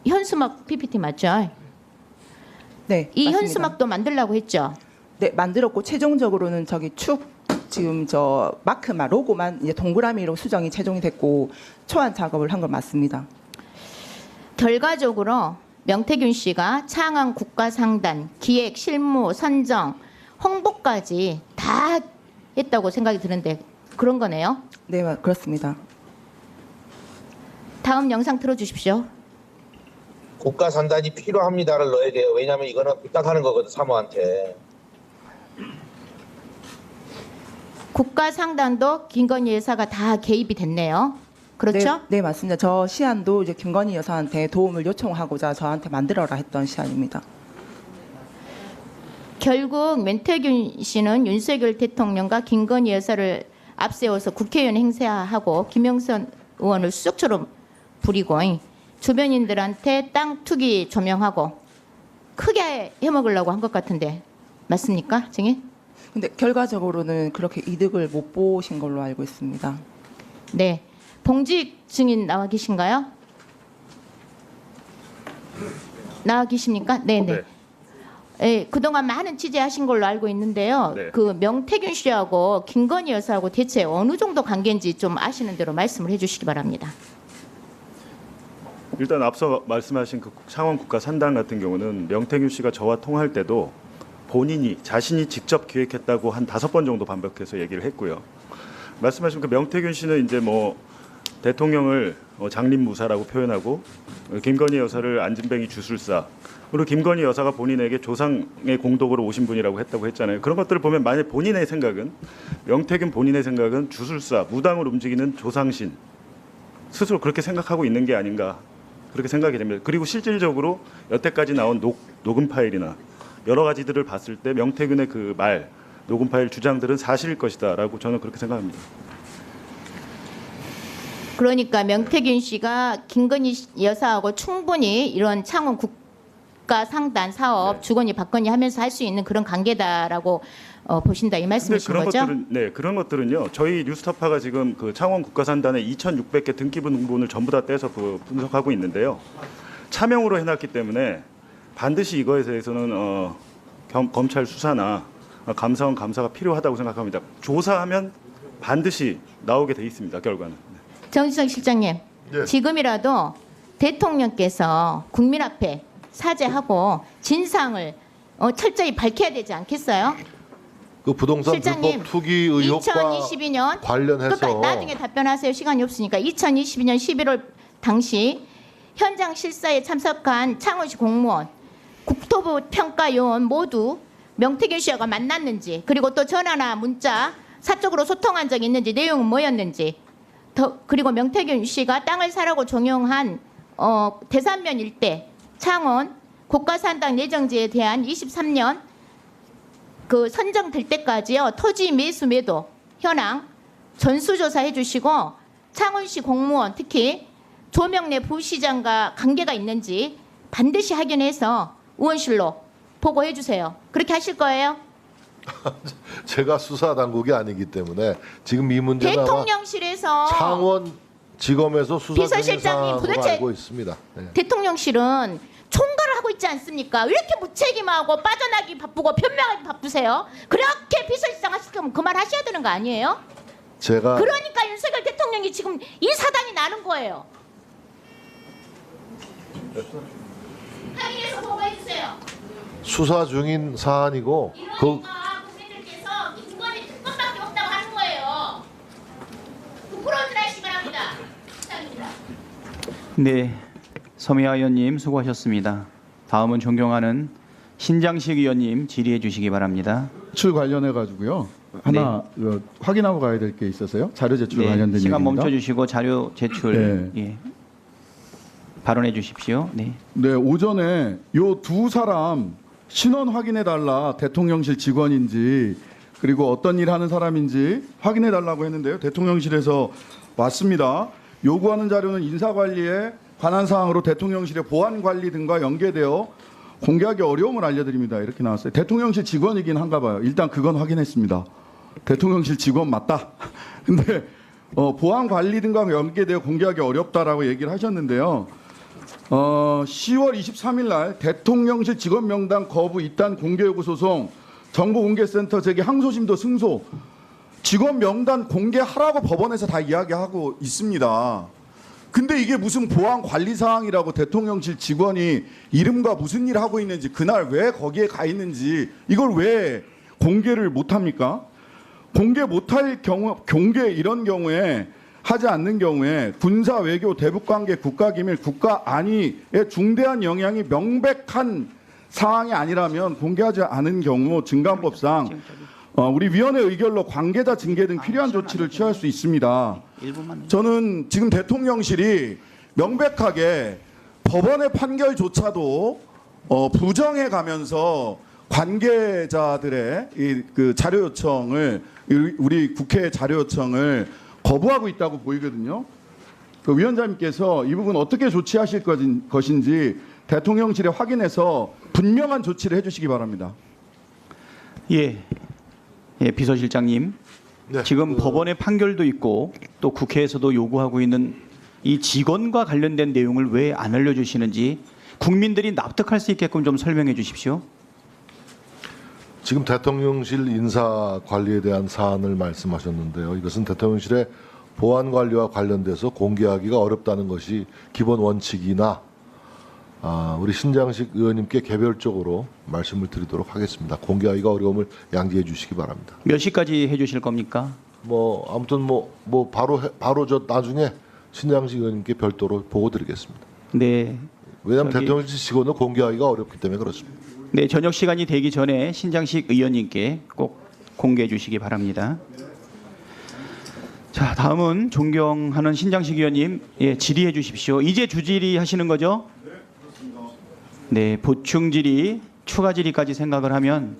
현수막 PPT 맞죠? 네, 이 맞습니다. 현수막도 만들라고 했죠. 네, 만들었고 최종적으로는 저기 축 지금 저 마크만 로고만 이제 동그라미로 수정이 최종이 됐고 초안 작업을 한 건 맞습니다. 결과적으로 명태균 씨가 창원 국가상단 기획, 실무, 선정, 홍보까지 다 했다고 생각이 드는데 그런 거네요. 네, 그렇습니다. 다음 영상 틀어주십시오. 국가 산단이 필요합니다를 넣어야 돼요. 왜냐하면 이거는 부탁하는 거거든 사모한테. 국가상단도 김건희 여사가 다 개입이 됐네요. 그렇죠? 네, 네, 맞습니다. 저 시안도 이제 김건희 여사한테 도움을 요청하고자 저한테 만들어라 했던 시안입니다. 결국 명태균 씨는 윤석열 대통령과 김건희 여사를 앞세워서 국회의원 행세하고 김영선 의원을 수석처럼 부리고 주변인들한테 땅 투기 조명하고 크게 해먹으려고 한 것 같은데 맞습니까, 증인? 근데 결과적으로는 그렇게 이득을 못 보신 걸로 알고 있습니다. 네, 봉직 증인 나와 계신가요? 나와 계십니까? 네네. 네, 그동안 많은 취재하신 걸로 알고 있는데요. 네. 그 명태균 씨하고 김건희 여사하고 대체 어느 정도 관계인지 좀 아시는 대로 말씀을 해주시기 바랍니다. 일단 앞서 말씀하신 그 창원 국가 산단 같은 경우는 명태균 씨가 저와 통화할 때도 본인이 자신이 직접 기획했다고 한 5번 정도 반복해서 얘기를 했고요. 말씀하신 그 명태균 씨는 이제 뭐 대통령을 장림무사라고 표현하고 김건희 여사를 안진뱅이 주술사 그리고 김건희 여사가 본인에게 조상의 공덕으로 오신 분이라고 했다고 했잖아요. 그런 것들을 보면 만약 본인의 생각은 명태균 본인의 생각은 주술사 무당을 움직이는 조상신 스스로 그렇게 생각하고 있는 게 아닌가 그렇게 생각이 됩니다. 그리고 실질적으로 여태까지 나온 녹음 파일이나 여러 가지들을 봤을 때 명태균의 그 말 녹음 파일 주장들은 사실일 것이다라고 저는 그렇게 생각합니다. 그러니까 명태균 씨가 김건희 여사하고 충분히 이런 창원 국가 상단 사업 네. 주거니 받거니 하면서 할 수 있는 그런 관계다라고 보신다 이 근데 말씀이신 그런 거죠? 것들은 그런 것들은요. 저희 뉴스타파가 지금 그 창원 국가산단의 2,600개 등기부등본을 전부 다 떼서 분석하고 있는데요. 차명으로 해놨기 때문에 반드시 이거에 대해서는 검찰 수사나 감사원 감사가 필요하다고 생각합니다. 조사하면 반드시 나오게 돼 있습니다. 결과는. 정진석 실장님, 네. 지금이라도 대통령께서 국민 앞에 사죄하고 진상을 철저히 밝혀야 되지 않겠어요? 그 부동산 실장님, 불법 투기 의혹과 2022년 관련해서 끝까지 나중에 답변하세요. 시간이 없으니까 2022년 11월 당시 현장 실사에 참석한 창원시 공무원, 국토부 평가요원 모두 명태균 씨와 만났는지 그리고 또 전화나 문자 사적으로 소통한 적이 있는지 내용은 뭐였는지 그리고 명태균 씨가 땅을 사라고 종용한 대산면 일대 창원 고가산당 예정지에 대한 23년 그 선정될 때까지요 토지 매수 매도 현황 전수조사해 주시고 창원시 공무원 특히 조명래 부시장과 관계가 있는지 반드시 확인해서 의원실로 보고해 주세요. 그렇게 하실 거예요? 제가 수사 당국이 아니기 때문에 지금 이 문제는 아마 대통령실에서 창원지검에서 수사 중인 비서실장님, 사안으로 도대체 알고 있습니다. 네. 대통령실은 총괄을 하고 있지 않습니까? 왜 이렇게 무책임하고 빠져나기 바쁘고 변명하기 바쁘세요? 그렇게 비서실장 하실 거면 그만하셔야 되는 거 아니에요? 제가 그러니까 윤석열 대통령이 지금 이 사단이 나는 거예요. 확인해서 보고해 주세요. 수사 중인 사안이고 그 이러니까 국민들께서 인권이 특권밖에 없다고 하는 거예요. 부끄러워들 하시기 바랍니다. 부탁드립니다. 네, 서미아 의원님 수고하셨습니다. 다음은 존경하는 신장식 의원님 질의해 주시기 바랍니다. 제출 관련해 가지고요. 하나 확인하고 가야 될 게 있어서요. 자료 제출 관련된 시간 얘기입니다. 멈춰 주시고 자료 제출 발언해 주십시오. 네. 네, 오전에 요 두 사람 신원 확인해 달라. 대통령실 직원인지 그리고 어떤 일 하는 사람인지 확인해 달라고 했는데요. 대통령실에서 왔습니다. 요구하는 자료는 인사관리에 관한 사항으로 대통령실의 보안관리 등과 연계되어 공개하기 어려움을 알려드립니다. 이렇게 나왔어요. 대통령실 직원이긴 한가 봐요. 일단 그건 확인했습니다. 대통령실 직원 맞다. 근데 보안관리 등과 연계되어 공개하기 어렵다라고 얘기를 하셨는데요. 10월 23일 날 대통령실 직원 명단 거부 이단 공개 요구 소송 정보공개센터 제기 항소심도 승소 직원 명단 공개하라고 법원에서 다 이야기하고 있습니다. 근데 이게 무슨 보안 관리 사항이라고 대통령실 직원이 이름과 무슨 일 하고 있는지 그날 왜 거기에 가 있는지 이걸 왜 공개를 못 합니까? 공개 못할 경우 공개 이런 경우에 하지 않는 경우에 군사 외교 대북관계 국가기밀 국가 안위에 중대한 영향이 명백한 사항이 아니라면 공개하지 않은 경우 증감법상 우리 위원회 의결로 관계자 징계 등 필요한 조치를 취할 수 있습니다. 저는 지금 대통령실이 명백하게 법원의 판결조차도 부정해 가면서 관계자들의 그 자료 요청을 우리 국회 자료 요청을 거부하고 있다고 보이거든요. 그 위원장님께서 이 부분 어떻게 조치하실 것인지 대통령실에 확인해서 분명한 조치를 해주시기 바랍니다. 예, 비서실장님. 네, 지금 법원의 판결도 있고 또 국회에서도 요구하고 있는 이 직원과 관련된 내용을 왜 안 알려주시는지 국민들이 납득할 수 있게끔 좀 설명해 주십시오. 지금 대통령실 인사 관리에 대한 사안을 말씀하셨는데요. 이것은 대통령실의 보안 관리와 관련돼서 공개하기가 어렵다는 것이 기본 원칙이나 우리 신장식 의원님께 개별적으로 말씀을 드리도록 하겠습니다. 공개하기가 어려움을 양지해 주시기 바랍니다. 몇 시까지 해주실 겁니까? 아무튼 바로 저 나중에 신장식 의원님께 별도로 보고 드리겠습니다. 네. 왜냐하면 대통령실 직원은 공개하기가 어렵기 때문에 그렇습니다. 네, 저녁 시간이 되기 전에 신장식 의원님께 꼭 공개해 주시기 바랍니다. 자, 다음은 존경하는 신장식 의원님, 질의해 주십시오. 이제 주질의 하시는 거죠? 네, 그렇습니다. 네, 보충 질의, 추가 질의까지 생각을 하면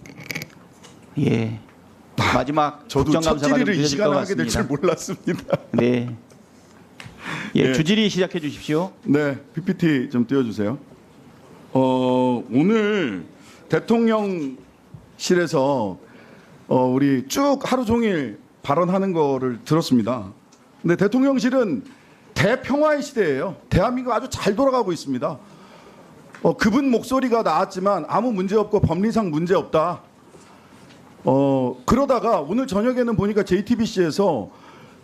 마지막 저도 첫 국정감사가 좀 질의를 이 늦어질 것 시간에 하게 될 줄 같습니다. 몰랐습니다. 네, 주질의 시작해 주십시오. 네, PPT 좀 띄워주세요. 오늘 대통령실에서 우리 쭉 하루 종일 발언하는 거를 들었습니다. 근데 대통령실은 대평화의 시대예요. 대한민국 아주 잘 돌아가고 있습니다. 그분 목소리가 나왔지만 아무 문제 없고 법리상 문제 없다. 그러다가 오늘 저녁에는 보니까 JTBC에서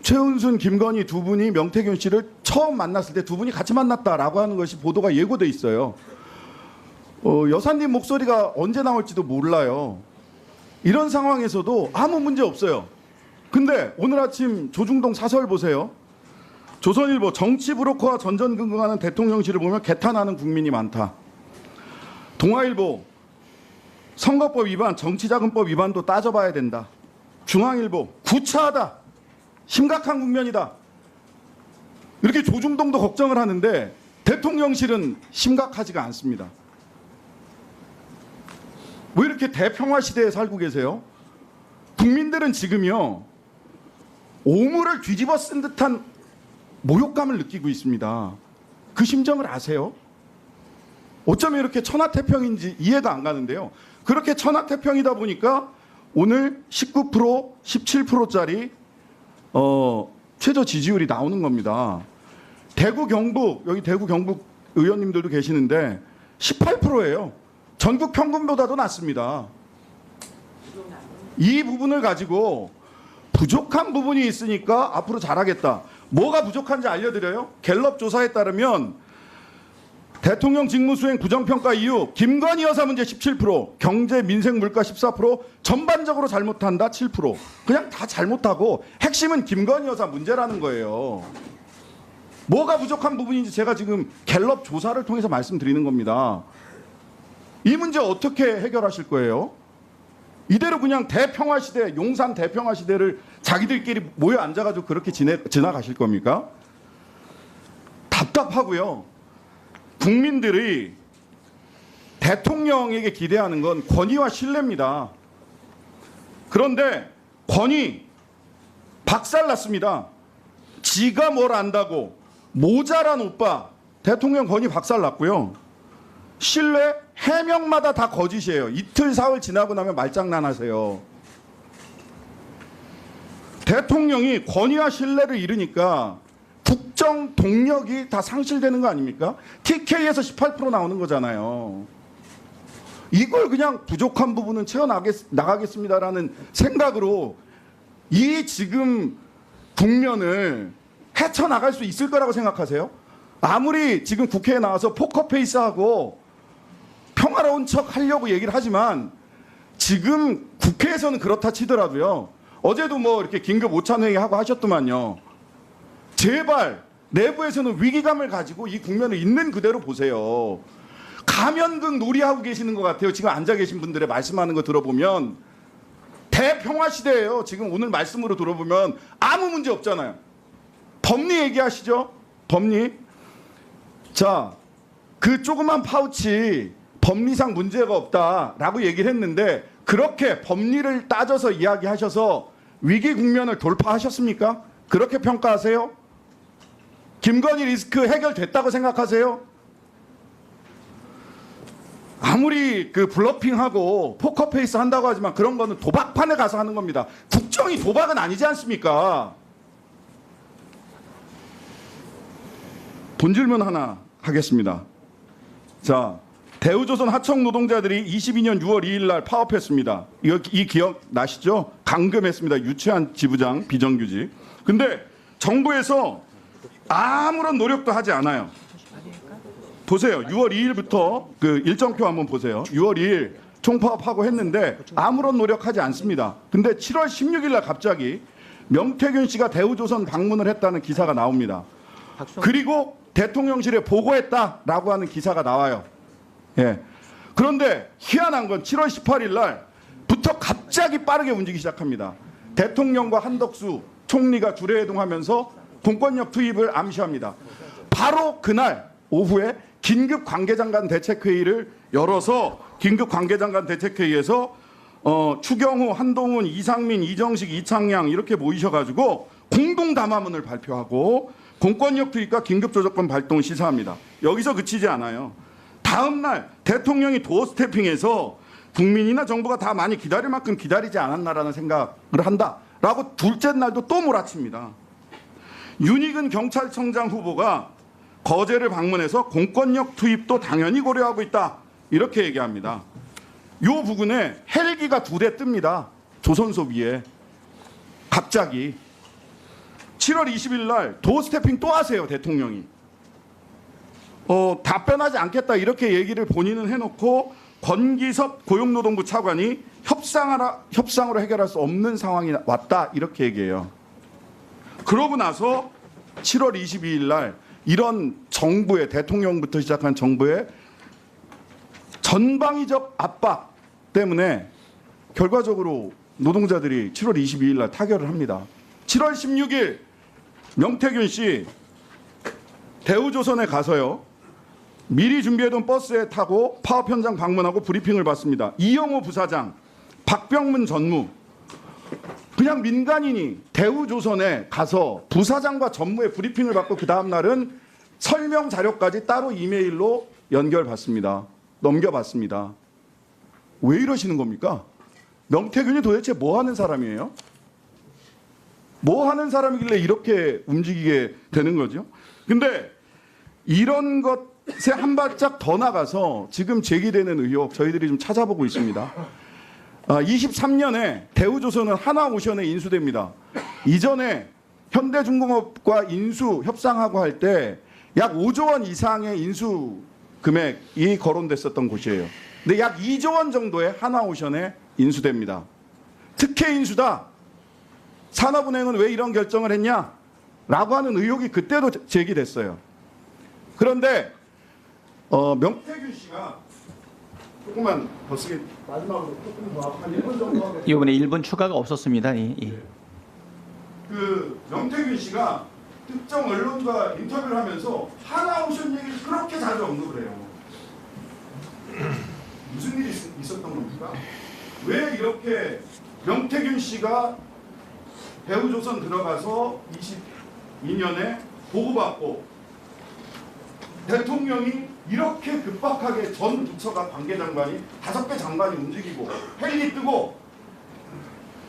최은순, 김건희 두 분이 명태균 씨를 처음 만났을 때 두 분이 같이 만났다라고 하는 것이 보도가 예고돼 있어요. 여사님 목소리가 언제 나올지도 몰라요. 이런 상황에서도 아무 문제 없어요. 근데 오늘 아침 조중동 사설 보세요. 조선일보 정치 브로커와 전전긍긍하는 대통령실을 보면 개탄하는 국민이 많다. 동아일보 선거법 위반, 정치자금법 위반도 따져봐야 된다. 중앙일보 구차하다. 심각한 국면이다. 이렇게 조중동도 걱정을 하는데 대통령실은 심각하지가 않습니다. 왜 이렇게 대평화 시대에 살고 계세요? 국민들은 지금요 오물을 뒤집어 쓴 듯한 모욕감을 느끼고 있습니다. 그 심정을 아세요? 어쩌면 이렇게 천하태평인지 이해가 안 가는데요. 그렇게 천하태평이다 보니까 오늘 19%, 17%짜리 최저 지지율이 나오는 겁니다. 대구 경북, 여기 대구 경북 의원님들도 계시는데 18%예요. 전국 평균보다도 낮습니다. 이 부분을 가지고 부족한 부분이 있으니까 앞으로 잘하겠다. 뭐가 부족한지 알려드려요. 갤럽 조사에 따르면 대통령 직무수행 부정평가 이유 김건희 여사 문제 17%, 경제 민생 물가 14%, 전반적으로 잘못한다 7%. 그냥 다 잘못하고 핵심은 김건희 여사 문제라는 거예요. 뭐가 부족한 부분인지 제가 지금 갤럽 조사를 통해서 말씀드리는 겁니다. 이 문제 어떻게 해결하실 거예요? 이대로 그냥 대평화 시대, 용산 대평화 시대를 자기들끼리 모여 앉아가지고 그렇게 지나가실 겁니까? 답답하고요. 국민들이 대통령에게 기대하는 건 권위와 신뢰입니다. 그런데 권위 박살났습니다. 지가 뭘 안다고 모자란 오빠 대통령 권위 박살났고요. 신뢰 해명마다 다 거짓이에요. 이틀 사흘 지나고 나면 말장난하세요. 대통령이 권위와 신뢰를 잃으니까 국정 동력이 다 상실되는 거 아닙니까? TK에서 18% 나오는 거잖아요. 이걸 그냥 부족한 부분은 채워나가겠습니다라는 생각으로 이 지금 국면을 헤쳐나갈 수 있을 거라고 생각하세요? 아무리 지금 국회에 나와서 포커페이스하고 평화로운 척 하려고 얘기를 하지만 지금 국회에서는 그렇다 치더라도요. 어제도 뭐 이렇게 긴급 오찬회의하고 하셨더만요. 제발 내부에서는 위기감을 가지고 이 국면을 있는 그대로 보세요. 가면극 놀이하고 계시는 것 같아요. 지금 앉아 계신 분들의 말씀하는 거 들어보면 대평화 시대예요. 지금 오늘 말씀으로 들어보면 아무 문제 없잖아요. 법리 얘기하시죠. 법리. 자, 그 조그만 파우치 법리상 문제가 없다라고 얘기를 했는데 그렇게 법리를 따져서 이야기하셔서 위기 국면을 돌파하셨습니까? 그렇게 평가하세요? 김건희 리스크 해결됐다고 생각하세요? 아무리 그 블러핑하고 포커페이스 한다고 하지만 그런 거는 도박판에 가서 하는 겁니다. 국정이 도박은 아니지 않습니까? 본질문 하나 하겠습니다. 자, 대우조선 하청 노동자들이 22년 6월 2일 날 파업했습니다. 이 기억 나시죠? 강금했습니다. 유치한 지부장 비정규직. 근데 정부에서 아무런 노력도 하지 않아요. 보세요. 6월 2일부터 그 일정표 한번 보세요. 6월 2일 총파업하고 했는데 아무런 노력하지 않습니다. 근데 7월 16일 날 갑자기 명태균 씨가 대우조선 방문을 했다는 기사가 나옵니다. 그리고 대통령실에 보고했다라고 하는 기사가 나와요. 예. 그런데 희한한 건 7월 18일 날부터 갑자기 빠르게 움직이기 시작합니다. 대통령과 한덕수 총리가 주례회동하면서 공권력 투입을 암시합니다. 바로 그날 오후에 긴급 관계장관 대책회의를 열어서 긴급 관계장관 대책회의에서 추경호, 한동훈, 이상민, 이정식, 이창양 이렇게 모이셔가지고 공동 담화문을 발표하고 공권력 투입과 긴급조정권 발동을 시사합니다. 여기서 그치지 않아요. 다음 날 대통령이 도어 스태핑해서 국민이나 정부가 다 많이 기다릴 만큼 기다리지 않았나라는 생각을 한다라고 둘째 날도 또 몰아칩니다. 윤익은 경찰청장 후보가 거제를 방문해서 공권력 투입도 당연히 고려하고 있다 이렇게 얘기합니다. 요 부근에 헬기가 2대 뜹니다. 조선소 위에 갑자기 7월 20일 날 도어 스태핑 또 하세요. 대통령이 답변하지 않겠다 이렇게 얘기를 본인은 해놓고 권기섭 고용노동부 차관이 협상으로 해결할 수 없는 상황이 왔다 이렇게 얘기해요. 그러고 나서 7월 22일 날 이런 정부의 대통령부터 시작한 정부의 전방위적 압박 때문에 결과적으로 노동자들이 7월 22일 날 타결을 합니다. 7월 16일 명태균 씨 대우조선에 가서요. 미리 준비해둔 버스에 타고 파업 현장 방문하고 브리핑을 받습니다. 이영호 부사장, 박병문 전무, 그냥 민간인이 대우조선에 가서 부사장과 전무의 브리핑을 받고 그 다음 날은 설명 자료까지 따로 이메일로 연결받습니다. 넘겨받습니다. 왜 이러시는 겁니까? 명태균이 도대체 뭐 하는 사람이에요? 뭐 하는 사람이길래 이렇게 움직이게 되는 거죠? 근데 이런 것에 한 발짝 더 나가서 지금 제기되는 의혹 저희들이 좀 찾아보고 있습니다. 23년에 대우조선은 하나오션에 인수됩니다. 이전에 현대중공업과 인수 협상하고 할 때 약 5조 원 이상의 인수 금액이 거론됐었던 곳이에요. 근데 약 2조 원 정도의 하나오션에 인수됩니다. 특혜 인수다. 산업은행은 왜 이런 결정을 했냐? 라고 하는 의혹이 그때도 제기됐어요. 그런데 명태균 씨가 조금만 더 쓰게 마지막으로 조금 더 한 1분 정도 하겠습니다. 이번에 1분 추가가 없었습니다. 예. 그 명태균 씨가 특정 언론과 인터뷰를 하면서 하나오션 얘기를 그렇게 자주 언급을 해요. 무슨 일이 있었던 겁니까? 왜 이렇게 명태균 씨가 대우조선 들어가서 22년에 보고받고 대통령이 이렇게 급박하게 전 부처가 관계장관이 5개 장관이 움직이고 헬기 뜨고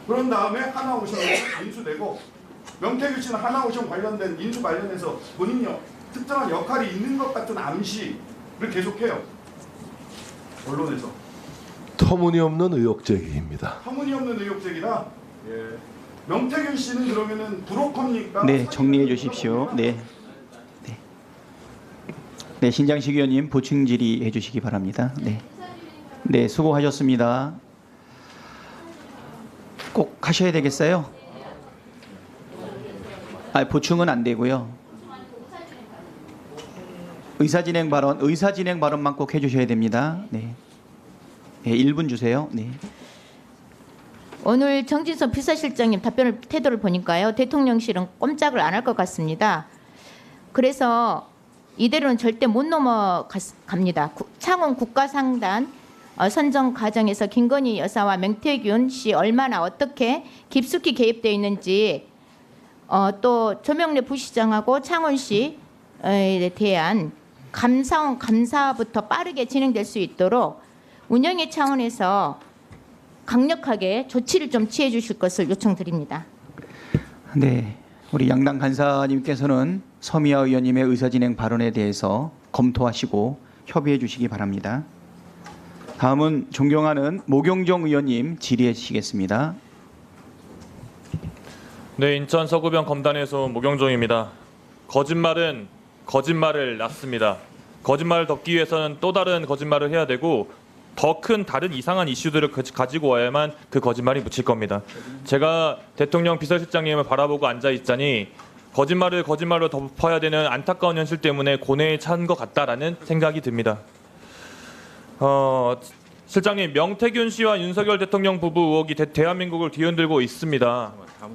그런 다음에 하나오션을 인수되고 명태균 씨는 하나오션 관련된 인수 관련해서 본인이 특정한 역할이 있는 것 같은 암시를 계속해요. 언론에서. 터무니없는 의혹 제기입니다. 터무니없는 의혹 제기다. 예. 명태균 씨는 그러면은 브로커입니까? 네, 정리해 주십시오. 네. 네, 신장식 의원님 보충 질의해 주시기 바랍니다. 네. 네, 수고하셨습니다. 꼭 하셔야 되겠어요? 보충은 안 되고요. 의사진행 발언만 꼭 해주셔야 됩니다. 네. 네, 1분 주세요. 네. 오늘 정진석 비서실장님 태도를 보니까요. 대통령실은 꼼짝을 안 할 것 같습니다. 그래서 이대로는 절대 못 넘어갑니다. 창원 국가상단 선정 과정에서 김건희 여사와 명태균 씨 얼마나 어떻게 깊숙이 개입되어 있는지 또 조명래 부시장하고 창원시에 대한 감사부터 빠르게 진행될 수 있도록 운영의 차원에서 강력하게 조치를 좀 취해 주실 것을 요청드립니다. 네, 우리 양당 간사님께서는 서미아 의원님의 의사진행 발언에 대해서 검토하시고 협의해 주시기 바랍니다. 다음은 존경하는 모경정 의원님 질의해 주시겠습니다. 네, 인천 서구병 검단에서 온 모경종입니다. 거짓말은 거짓말을 낳습니다. 거짓말을 덮기 위해서는 또 다른 거짓말을 해야 되고 더 큰 다른 이상한 이슈들을 가지고 와야만 그 거짓말이 묻힐 겁니다. 제가 대통령 비서실장님을 바라보고 앉아 있자니 거짓말을 거짓말로 덮어야 되는 안타까운 현실 때문에 고뇌에 찬 것 같다라는 생각이 듭니다. 실장님, 명태균 씨와 윤석열 대통령 부부 의혹이 대한민국을 뒤흔들고 있습니다.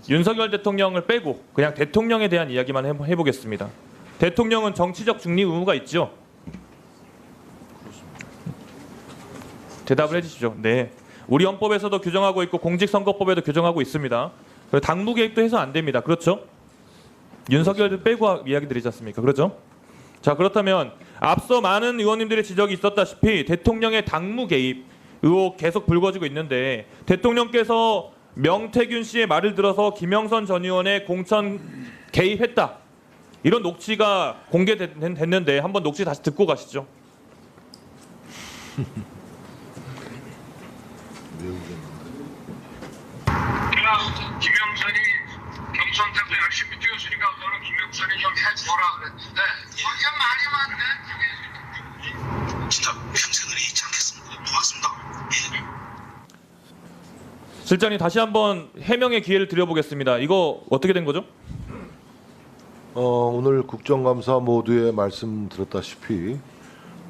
윤석열 대통령을 빼고 그냥 대통령에 대한 이야기만 해보겠습니다. 대통령은 정치적 중립 의무가 있죠? 대답을 해주시죠. 네. 우리 헌법에서도 규정하고 있고 공직선거법에도 규정하고 있습니다. 당무 개입도 해서 안 됩니다. 그렇죠? 윤석열을 빼고 이야기 드리지 않습니까? 그렇죠? 자, 그렇다면 앞서 많은 의원님들의 지적이 있었다시피 대통령의 당무 개입 의혹 계속 불거지고 있는데 대통령께서 명태균 씨의 말을 들어서 김영선 전 의원의 공천 개입했다. 이런 녹취가 공개됐는데 한번 녹취 다시 듣고 가시죠. 김영선이 경선 때도 열심히 뛰었으니까 너는 김영선이 좀 해줘라 그랬는데 그게 말이 맞네. 진짜 평생을 잊지 않겠습니다. 고맙습니다. 실장님 다시 한번 해명의 기회를 드려보겠습니다. 이거 어떻게 된 거죠? 오늘 국정감사 모두에 말씀드렸다시피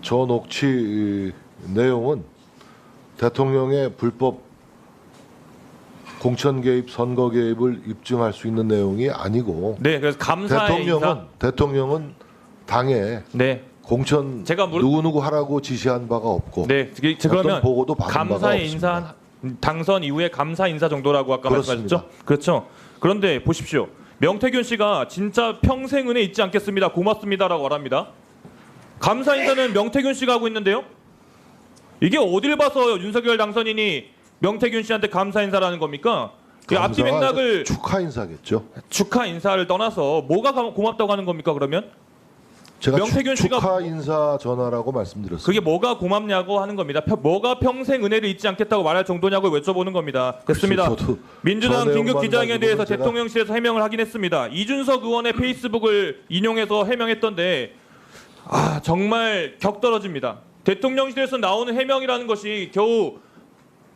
저 녹취 내용은 대통령의 불법 공천 개입, 선거 개입을 입증할 수 있는 내용이 아니고 네, 그래서 감사의 인사. 대통령은 당에 네. 공천 누구누구 하라고 지시한 바가 없고 네, 어떤 그러면 보고도 받은 바가 감사의 없습니다. 인사 당선 이후에 감사 인사 정도라고 아까 그렇습니다. 말씀하셨죠? 그렇죠. 그런데 보십시오. 명태균 씨가 진짜 평생 은혜 잊지 않겠습니다. 고맙습니다라고 말합니다. 감사 인사는 명태균 씨가 하고 있는데요. 이게 어딜 봐서 윤석열 당선인이 명태균 씨한테 감사 인사라는 겁니까? 그 앞뒤 맥락을 축하 인사겠죠. 축하 인사를 떠나서 뭐가 고맙다고 하는 겁니까? 그러면 제가 명태균 씨가 축하 인사 전화라고 말씀드렸습니다. 그게 뭐가 고맙냐고 하는 겁니다. 뭐가 평생 은혜를 잊지 않겠다고 말할 정도냐고 여쭤보는 겁니다. 됐습니다. 저도 민주당 저 긴급 내용만 기자회견에 대해서 가지고는 제가- 대통령실에서 해명을 하긴 했습니다. 이준석 의원의 페이스북을 인용해서 해명했던데 정말 격떨어집니다. 대통령실에서 나오는 해명이라는 것이 겨우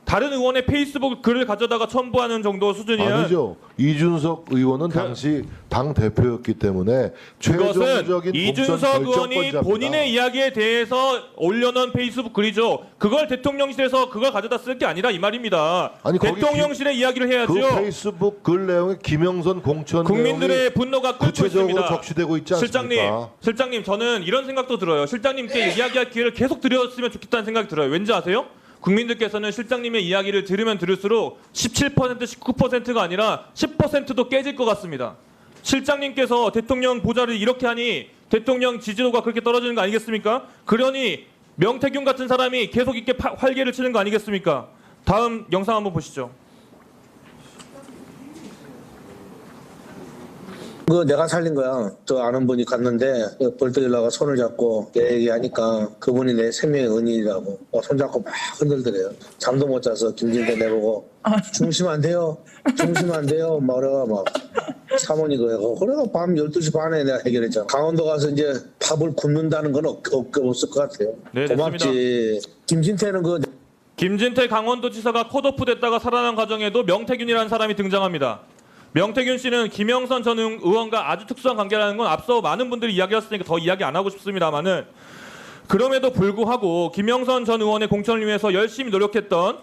다른 의원의 페이스북 글을 가져다가 첨부하는 정도 수준이면 아니죠. 이준석 의원은 당시 당 대표였기 때문에 그것은 최종적인 이준석 공천 의원이 결정권자입니다. 본인의 이야기에 대해서 올려놓은 페이스북 글이죠. 그걸 대통령실에서 그걸 가져다 쓸 게 아니라 이 말입니다. 아니, 거기 대통령실의 이야기를 해야죠. 그 페이스북 글 내용에 김영선 공천 국민들의 내용이 분노가 끓고 구체적으로 있습니다. 적시되고 있지 않습니까? 실장님, 저는 이런 생각도 들어요. 실장님께 이야기할 기회를 계속 드렸으면 좋겠다는 생각이 들어요. 왠지 아세요? 국민들께서는 실장님의 이야기를 들으면 들을수록 17%, 19%가 아니라 10%도 깨질 것 같습니다. 실장님께서 대통령 보좌를 이렇게 하니 대통령 지지도가 그렇게 떨어지는 거 아니겠습니까? 그러니 명태균 같은 사람이 계속 이렇게 활개를 치는 거 아니겠습니까? 다음 영상 한번 보시죠. 그거 내가 살린 거야. 저 아는 분이 갔는데 벌떡일어나가 손을 잡고 얘기하니까 그분이 내 생명의 은인이라고 손잡고 막 흔들더래요. 잠도 못 자서 김진태 내보고 중시면 안 돼요. 중시면 안 돼요. 막 그래가 막 사모님 그래가 밤 12시 반에 내가 해결했잖아. 강원도 가서 이제 밥을 굽는다는 건 없을 것 같아요. 네, 고맙지. 김진태는 김진태 강원도지사가 컷오프 됐다가 살아난 과정에도 명태균이라는 사람이 등장합니다. 명태균 씨는 김영선 전 의원과 아주 특수한 관계라는 건 앞서 많은 분들이 이야기했으니까 더 이야기 안 하고 싶습니다만은 그럼에도 불구하고 김영선 전 의원의 공천을 위해서 열심히 노력했던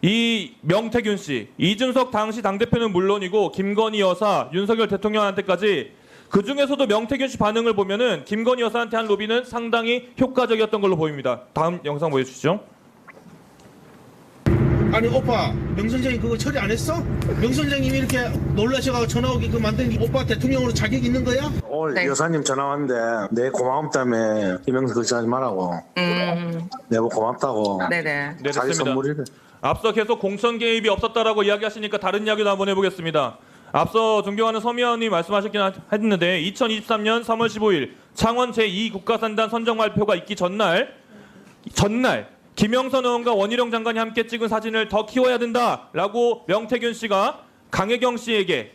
이 명태균 씨, 이준석 당시 당대표는 물론이고 김건희 여사, 윤석열 대통령한테까지 그 중에서도 명태균 씨 반응을 보면은 김건희 여사한테 한 로비는 상당히 효과적이었던 걸로 보입니다. 다음 영상 보여주시죠. 아니 오빠 명 선생님 그거 처리 안 했어? 명 선생님이 이렇게 놀라셔가지고 전화 오게 그 만든 게 오빠 대통령으로 자격 있는 거야? 오늘 여사님 전화 왔는데 내 고마움 때문에 김영선 그렇게 하지 말라고. 내가 고맙다고. 네네. 네, 자기 됐습니다. 선물이래. 앞서 계속 공천 개입이 없었다라고 이야기하시니까 다른 이야기도 한번 해보겠습니다. 앞서 존경하는 서미 의원님 말씀하셨긴 했는데 2023년 3월 15일 창원 제2국가산단 선정 발표가 있기 전날 김영선 의원과 원희룡 장관이 함께 찍은 사진을 더 키워야 된다라고 명태균 씨가 강혜경 씨에게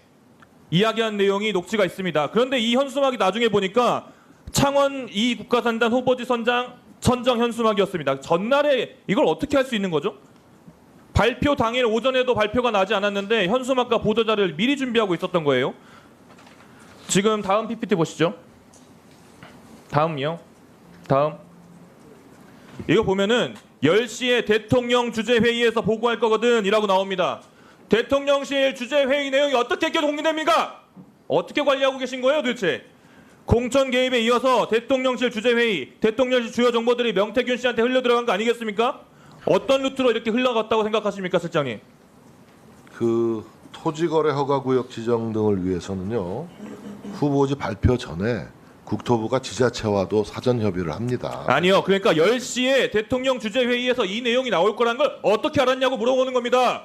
이야기한 내용이 녹취가 있습니다. 그런데 이 현수막이 나중에 보니까 창원 2국가산단 후보지 선정 현수막이었습니다. 전날에 이걸 어떻게 할 수 있는 거죠? 발표 당일 오전에도 발표가 나지 않았는데 현수막과 보도자를 미리 준비하고 있었던 거예요. 지금 다음 PPT 보시죠. 다음이요. 다음. 이거 보면은 10시에 대통령 주재회의에서 보고할 거거든 이라고 나옵니다. 대통령실 주재회의 내용이 어떻게 공개됩니까? 어떻게 관리하고 계신 거예요 도대체? 공천 개입에 이어서 대통령실 주재회의, 대통령실 주요 정보들이 명태균 씨한테 흘려들어간 거 아니겠습니까? 어떤 루트로 이렇게 흘러갔다고 생각하십니까, 실장님? 그 토지거래 허가구역 지정 등을 위해서는요 후보지 발표 전에 국토부가 지자체와도 사전 협의를 합니다. 아니요. 그러니까 10시에 대통령 주재 회의에서 이 내용이 나올 거라는 걸 어떻게 알았냐고 물어보는 겁니다.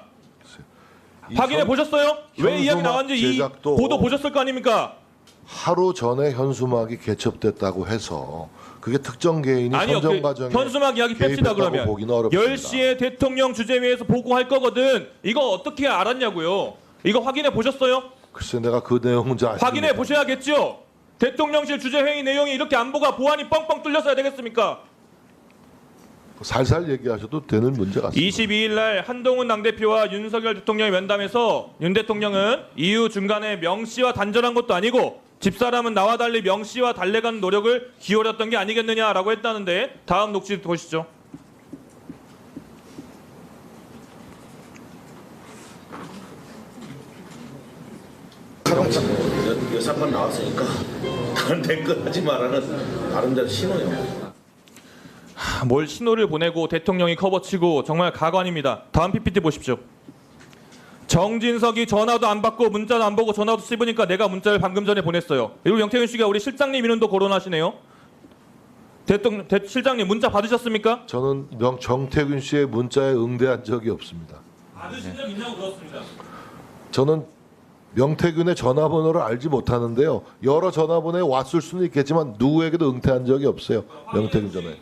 확인해 보셨어요? 왜 이야기 나왔는지 이 제작도 보도 보셨을 거 아닙니까? 하루 전에 현수막이 개첩됐다고 해서 그게 특정 개인이 아니요. 선정 그 과정에 현수막 이야기 뺍시다. 개입했다고 그러면 보기는 어렵습니다. 10시에 대통령 주재회에서 보고할 거거든. 이거 어떻게 알았냐고요? 이거 확인해 보셨어요? 글쎄 내가 그 내용은 잘 확인해 보셔야겠죠. 대통령실 주재회의 내용이 이렇게 안보가 보안이 뻥뻥 뚫렸어야 되겠습니까? 살살 얘기하셔도 되는 문제 같습니다. 22일 날 한동훈 당대표와 윤석열 대통령이 면담에서 윤 대통령은 이후 중간에 명씨와 단절한 것도 아니고 집사람은 나와 달리 명씨와 달래가는 노력을 기울였던 게 아니겠느냐라고 했다는데 다음 녹취 보시죠. 여사건 나왔으니까 다른 댓글 하지 말라는 나름대로 신호요. 뭘 신호를 보내고 대통령이 커버치고 정말 가관입니다. 다음 PPT 보십시오. 정진석이 전화도 안 받고 문자도 안 보고 전화도 씹으니까 내가 문자를 방금 전에 보냈어요. 그리고 영태균 씨가 우리 실장님 이름도 거론하시네요. 실장님 문자 받으셨습니까? 저는 정태균 씨의 문자에 응대한 적이 없습니다. 받으신 적 있냐고 물었습니다. 저는 명태균의 전화번호를 알지 못하는데요. 여러 전화번호에 왔을 수는 있겠지만 누구에게도 응대한 적이 없어요. 명태균 전화에.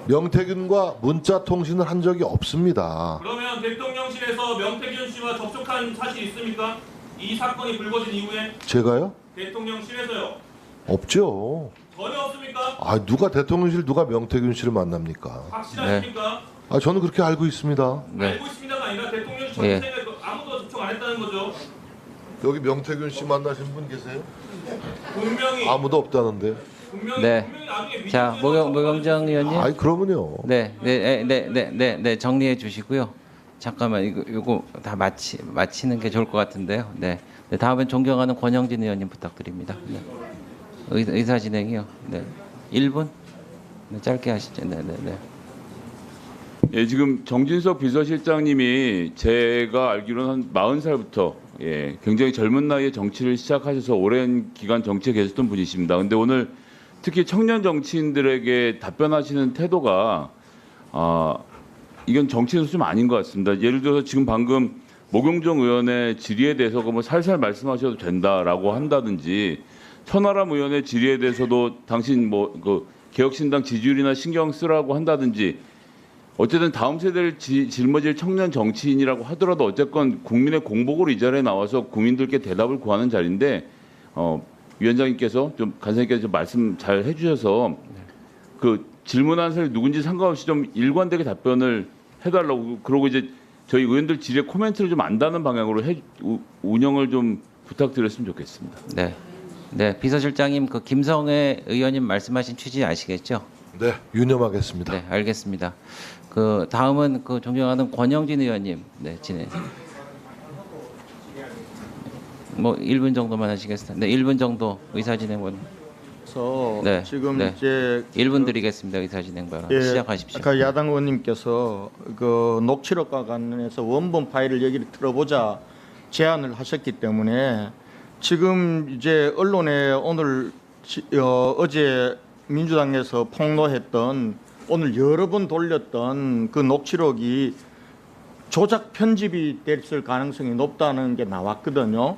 명태균과 문자 통신을 한 적이 없습니다. 그러면 대통령실에서 명태균 씨와 접촉한 사실이 있습니까? 이 사건이 불거진 이후에 제가요? 대통령실에서요. 없죠. 전혀 없습니까? 아 누가 대통령실 누가 명태균 씨를 만납니까? 확실하십니까? 아 저는 그렇게 알고 있습니다. 알고 있습니다가 아니라 대통령실 예. 전체가 아무도 접촉 안 했다는 거죠. 여기 명태균 씨 만나신 분 계세요? 분명히 아무도 없다는데요. 네. 자, 모경정 의원님. 아이 그러면요. 네, 정리해 주시고요. 잠깐만 이거 다 마치는 게 좋을 것 같은데요. 네. 네, 다음은 존경하는 권영진 의원님 부탁드립니다. 네. 의사 진행이요. 네. 1분. 네, 짧게 하시죠. 네. 예, 지금 정진석 비서실장님이 제가 알기로는 한 40살부터 예, 굉장히 젊은 나이에 정치를 시작하셔서 오랜 기간 정치에 계셨던 분이십니다. 근데 오늘 특히 청년 정치인들에게 답변하시는 태도가 이건 정치에서 좀 아닌 것 같습니다. 예를 들어서 지금 방금 모경정 의원의 질의에 대해서 뭐 살살 말씀하셔도 된다라고 한다든지 천하람 의원의 질의에 대해서도 당신 그 개혁신당 지지율이나 신경 쓰라고 한다든지 어쨌든 다음 세대를 짊어질 청년 정치인이라고 하더라도 어쨌건 국민의 공복으로 이 자리에 나와서 국민들께 대답을 구하는 자리인데 위원장님께서 좀 간사님께서 좀 말씀 잘 해주셔서 그 질문한 사람이 누군지 상관없이 좀 일관되게 답변을 해달라고 그러고 이제 저희 의원들 질의 코멘트를 좀 안다는 방향으로 운영을 좀 부탁드렸으면 좋겠습니다. 네, 비서실장님 그 김성애 의원님 말씀하신 취지 아시겠죠? 네, 유념하겠습니다. 네, 알겠습니다. 그 다음은 그 존경하는 권영진 의원님, 네, 진행. 뭐 1분 정도만 하시겠습니다. 네, 1분 정도 의사 진행은. 네, 지금 네. 이제 1분 드리겠습니다. 의사 진행 발언 시작하십시오. 아까 야당 의원님께서 그 녹취록과 관련해서 원본 파일을 여기를 틀어보자 제안을 하셨기 때문에 지금 이제 언론에 오늘 어제 민주당에서 폭로했던 오늘 여러 번 돌렸던 그 녹취록이 조작 편집이 됐을 가능성이 높다는 게 나왔거든요.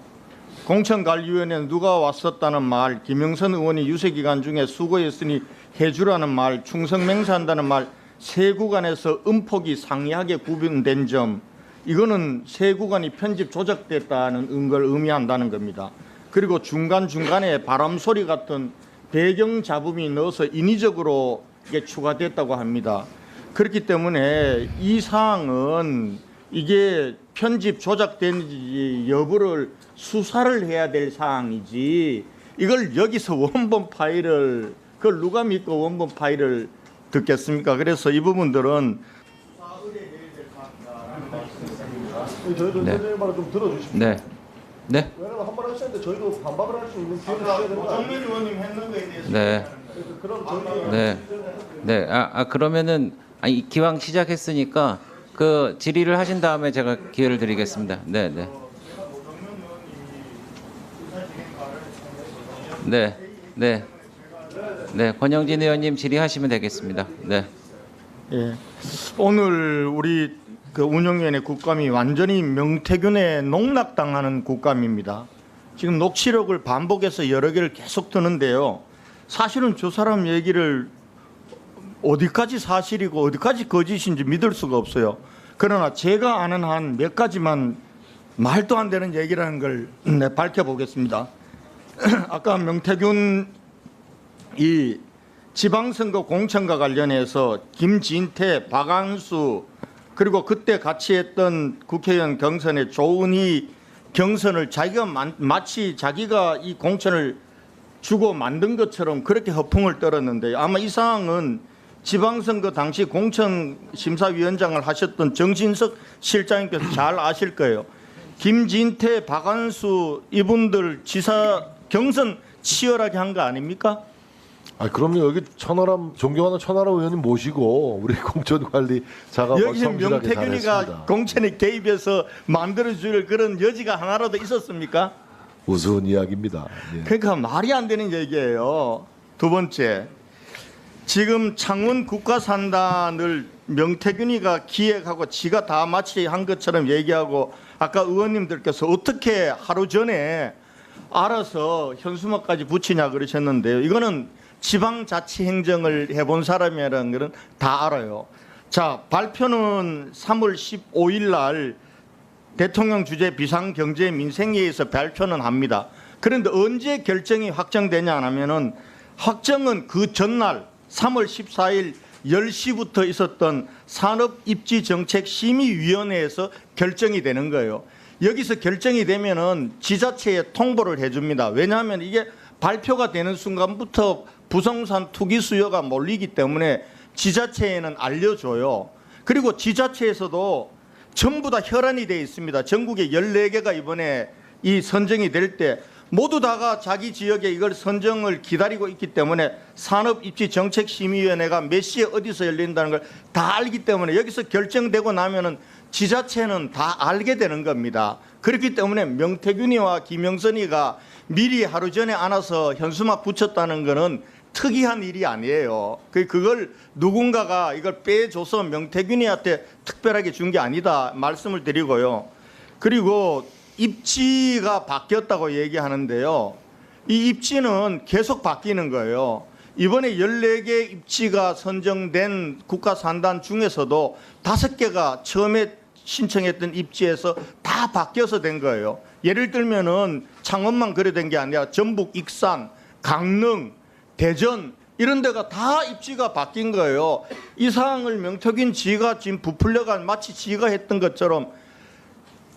공천관리위원회에 누가 왔었다는 말, 김영선 의원이 유세기간 중에 수고했으니 해주라는 말, 충성맹세한다는 말, 세 구간에서 음폭이 상이하게 구분된 점, 이거는 세 구간이 편집 조작됐다는 걸 의미한다는 겁니다. 그리고 중간중간에 바람 소리 같은 배경 잡음이 넣어서 인위적으로 이게 추가됐다고 합니다. 그렇기 때문에 이 사항은 이게 편집 조작된지 여부를 수사를 해야 될 사항이지 이걸 여기서 원본 파일을 그걸 누가 믿고 원본 파일을 듣겠습니까? 그래서 이 부분들은 저희도 네. 선생님 말을 좀 들어주십시오. 네. 네. 왜냐면 한 번 하셨는데 저희도 반박을 할 수 있는 기회를 주셔야 되는 거 정민 의원님 했는 거에 대해서 네. 그럼 저희 네. 그러면은 기왕 시작했으니까 그 질의를 하신 다음에 제가 기회를 드리겠습니다. 네. 네, 권영진 의원님 질의하시면 되겠습니다. 네. 예. 오늘 우리 그 운영위원회 국감이 완전히 명태균에 농락당하는 국감입니다. 지금 녹취록을 반복해서 여러 개를 계속 드는데요. 사실은 저 사람 얘기를 어디까지 사실이고 어디까지 거짓인지 믿을 수가 없어요. 그러나 제가 아는 한 몇 가지만 말도 안 되는 얘기라는 걸 밝혀보겠습니다. 아까 명태균 이 지방선거 공천과 관련해서 김진태, 박한수 그리고 그때 같이 했던 국회의원 경선의 조은희 경선을 자기가 마치 자기가 이 공천을 주고 만든 것처럼 그렇게 허풍을 떨었는데 아마 이 사항은 지방선거 당시 공천심사위원장을 하셨던 정진석 실장님께서 잘 아실 거예요. 김진태, 박한수 이분들 지사 경선 치열하게 한 거 아닙니까? 아, 그럼요. 여기 존경하는 천하람 의원님 모시고 우리 공천관리자가 여기는 명태균이가 공천에 개입해서 만들어줄 그런 여지가 하나라도 있었습니까? 우스운 이야기입니다. 예. 그러니까 말이 안 되는 얘기예요. 두 번째, 지금 창원 국가산단을 명태균이가 기획하고 지가 다 마치 한 것처럼 얘기하고 아까 의원님들께서 어떻게 하루 전에 알아서 현수막까지 붙이냐 그러셨는데요. 이거는 지방자치행정을 해본 사람이라는 것은 다 알아요. 자, 발표는 3월 15일 날 대통령 주재 비상경제민생회의에서 발표는 합니다. 그런데 언제 결정이 확정되냐 하면은 확정은 그 전날 3월 14일 10시부터 있었던 산업입지정책심의위원회에서 결정이 되는 거예요. 여기서 결정이 되면은 지자체에 통보를 해줍니다. 왜냐하면 이게 발표가 되는 순간부터 부동산 투기 수요가 몰리기 때문에 지자체에는 알려줘요. 그리고 지자체에서도 전부 다 혈안이 되어 있습니다. 전국에 14개가 이번에 이 선정이 될 때 모두 다가 자기 지역에 이걸 선정을 기다리고 있기 때문에 산업입지정책심의위원회가 몇 시에 어디서 열린다는 걸 다 알기 때문에 여기서 결정되고 나면은 지자체는 다 알게 되는 겁니다. 그렇기 때문에 명태균이와 김영선이가 미리 하루 전에 안아서 현수막 붙였다는 것은 특이한 일이 아니에요. 그걸 누군가가 이걸 빼줘서 명태균이한테 특별하게 준 게 아니다 말씀을 드리고요. 그리고 입지가 바뀌었다고 얘기하는데요. 이 입지는 계속 바뀌는 거예요. 이번에 14개 입지가 선정된 국가산단 중에서도 5개가 처음에 신청했던 입지에서 다 바뀌어서 된 거예요. 예를 들면은 창원만 그래 된 게 아니라 전북, 익산, 강릉, 대전 이런 데가 다 입지가 바뀐 거예요. 이 사항을 명태균 지가 지금 부풀려가 마치 지가 했던 것처럼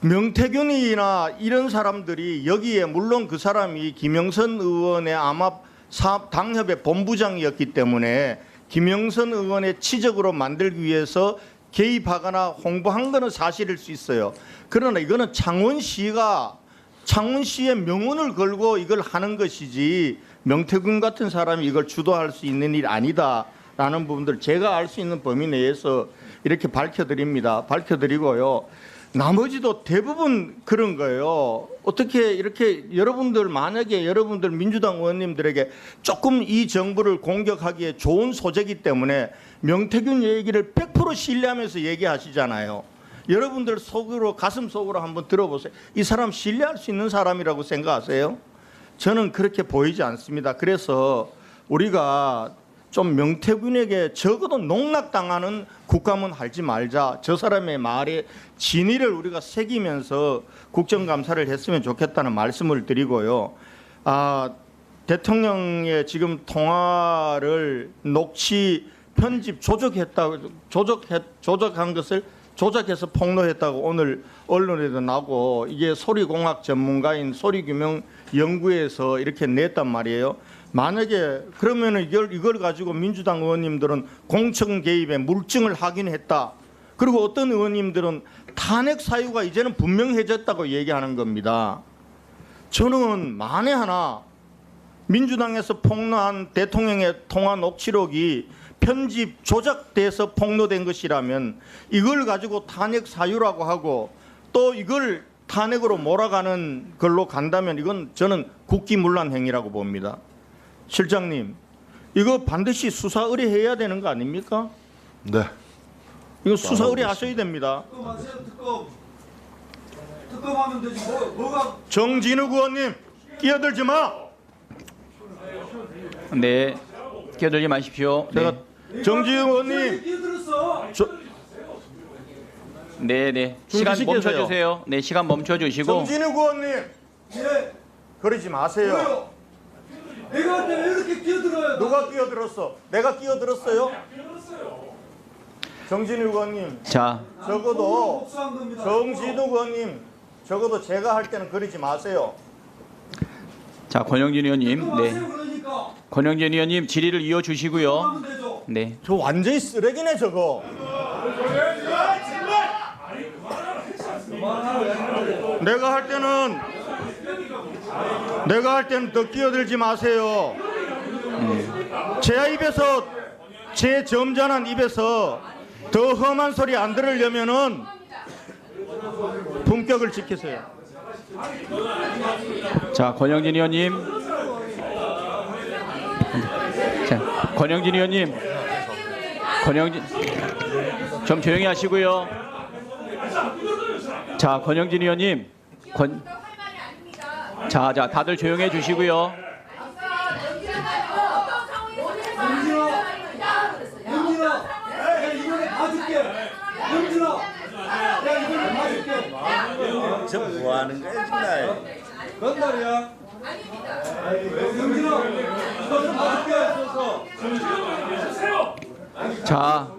명태균이나 이런 사람들이 여기에 물론 그 사람이 김영선 의원의 아마 당협의 본부장이었기 때문에 김영선 의원의 치적으로 만들기 위해서 개입하거나 홍보한 거는 사실일 수 있어요. 그러나 이거는 창원시의 명운을 걸고 이걸 하는 것이지 명태균 같은 사람이 이걸 주도할 수 있는 일이 아니다라는 부분들 제가 알 수 있는 범위 내에서 이렇게 밝혀드립니다. 밝혀드리고요. 나머지도 대부분 그런 거예요. 어떻게 이렇게 만약에 여러분들 민주당 의원님들에게 조금 이 정부를 공격하기에 좋은 소재이기 때문에 명태균 얘기를 100% 신뢰하면서 얘기하시잖아요. 여러분들 속으로 가슴 속으로 한번 들어보세요. 이 사람 신뢰할 수 있는 사람이라고 생각하세요? 저는 그렇게 보이지 않습니다. 그래서 우리가 좀 명태균에게 적어도 농락당하는 국감은 하지 말자. 저 사람의 말에 진위를 우리가 새기면서 국정감사를 했으면 좋겠다는 말씀을 드리고요. 대통령의 지금 통화를 녹취 편집 조작한 것을 조작해서 폭로했다고 오늘 언론에도 나고 이게 소리공학 전문가인 소리규명연구에서 이렇게 냈단 말이에요. 만약에 그러면은 이걸 가지고 민주당 의원님들은 공천 개입에 물증을 확인했다. 그리고 어떤 의원님들은 탄핵 사유가 이제는 분명해졌다고 얘기하는 겁니다. 저는 만에 하나 민주당에서 폭로한 대통령의 통화 녹취록이 편집 조작돼서 폭로된 것이라면 이걸 가지고 탄핵 사유라고 하고 또 이걸 탄핵으로 몰아가는 걸로 간다면 이건 저는 국기문란 행위라고 봅니다. 실장님, 이거 반드시 수사 의뢰해야 되는 거 아닙니까? 네. 이거 수사 의뢰하셔야 됩니다. 특검하면 되지 뭐가 정진욱 의원님 끼어들지 마. 네, 끼어들지 마십시오. 제가 정진욱 의원님 끼어들었어. 네. 시간 중지시켜서요. 멈춰주세요. 네, 시간 멈춰주시고. 정진욱 의원님 예. 그러지 마세요. 뭐요? 내가 할 때 왜 이렇게 끼어들어요? 누가 끼어들었어? 내가 끼어들었어요? 정진욱 의원님 자, 적어도 복수한 겁니다. 정진욱 의원님 적어도 제가 할 때는 그러지 마세요. 자, 권영진 의원님. 네. 그러니까 권영진 의원님 질의를 이어주시고요. 하면 되죠. 네. 저 완전히 쓰레기네 저거. 내가 할 때는 더 끼어들지 마세요. 제 입에서 제 점잖은 입에서 더 험한 소리 안 들으려면은 품격을 지키세요. 자, 권영진 의원님. 자, 권영진 의원님. 좀 조용히 하시고요. 자, 권영진 의원님. 자, 다들 조용해 주시고요. 영진아, 내가 이번에 봐줄게. 영진아, 내가 이번에 봐줄게. 저 뭐 하는 거야 정말? 뭔 말이야? 영진아, 이거 좀 봐줄게. 자,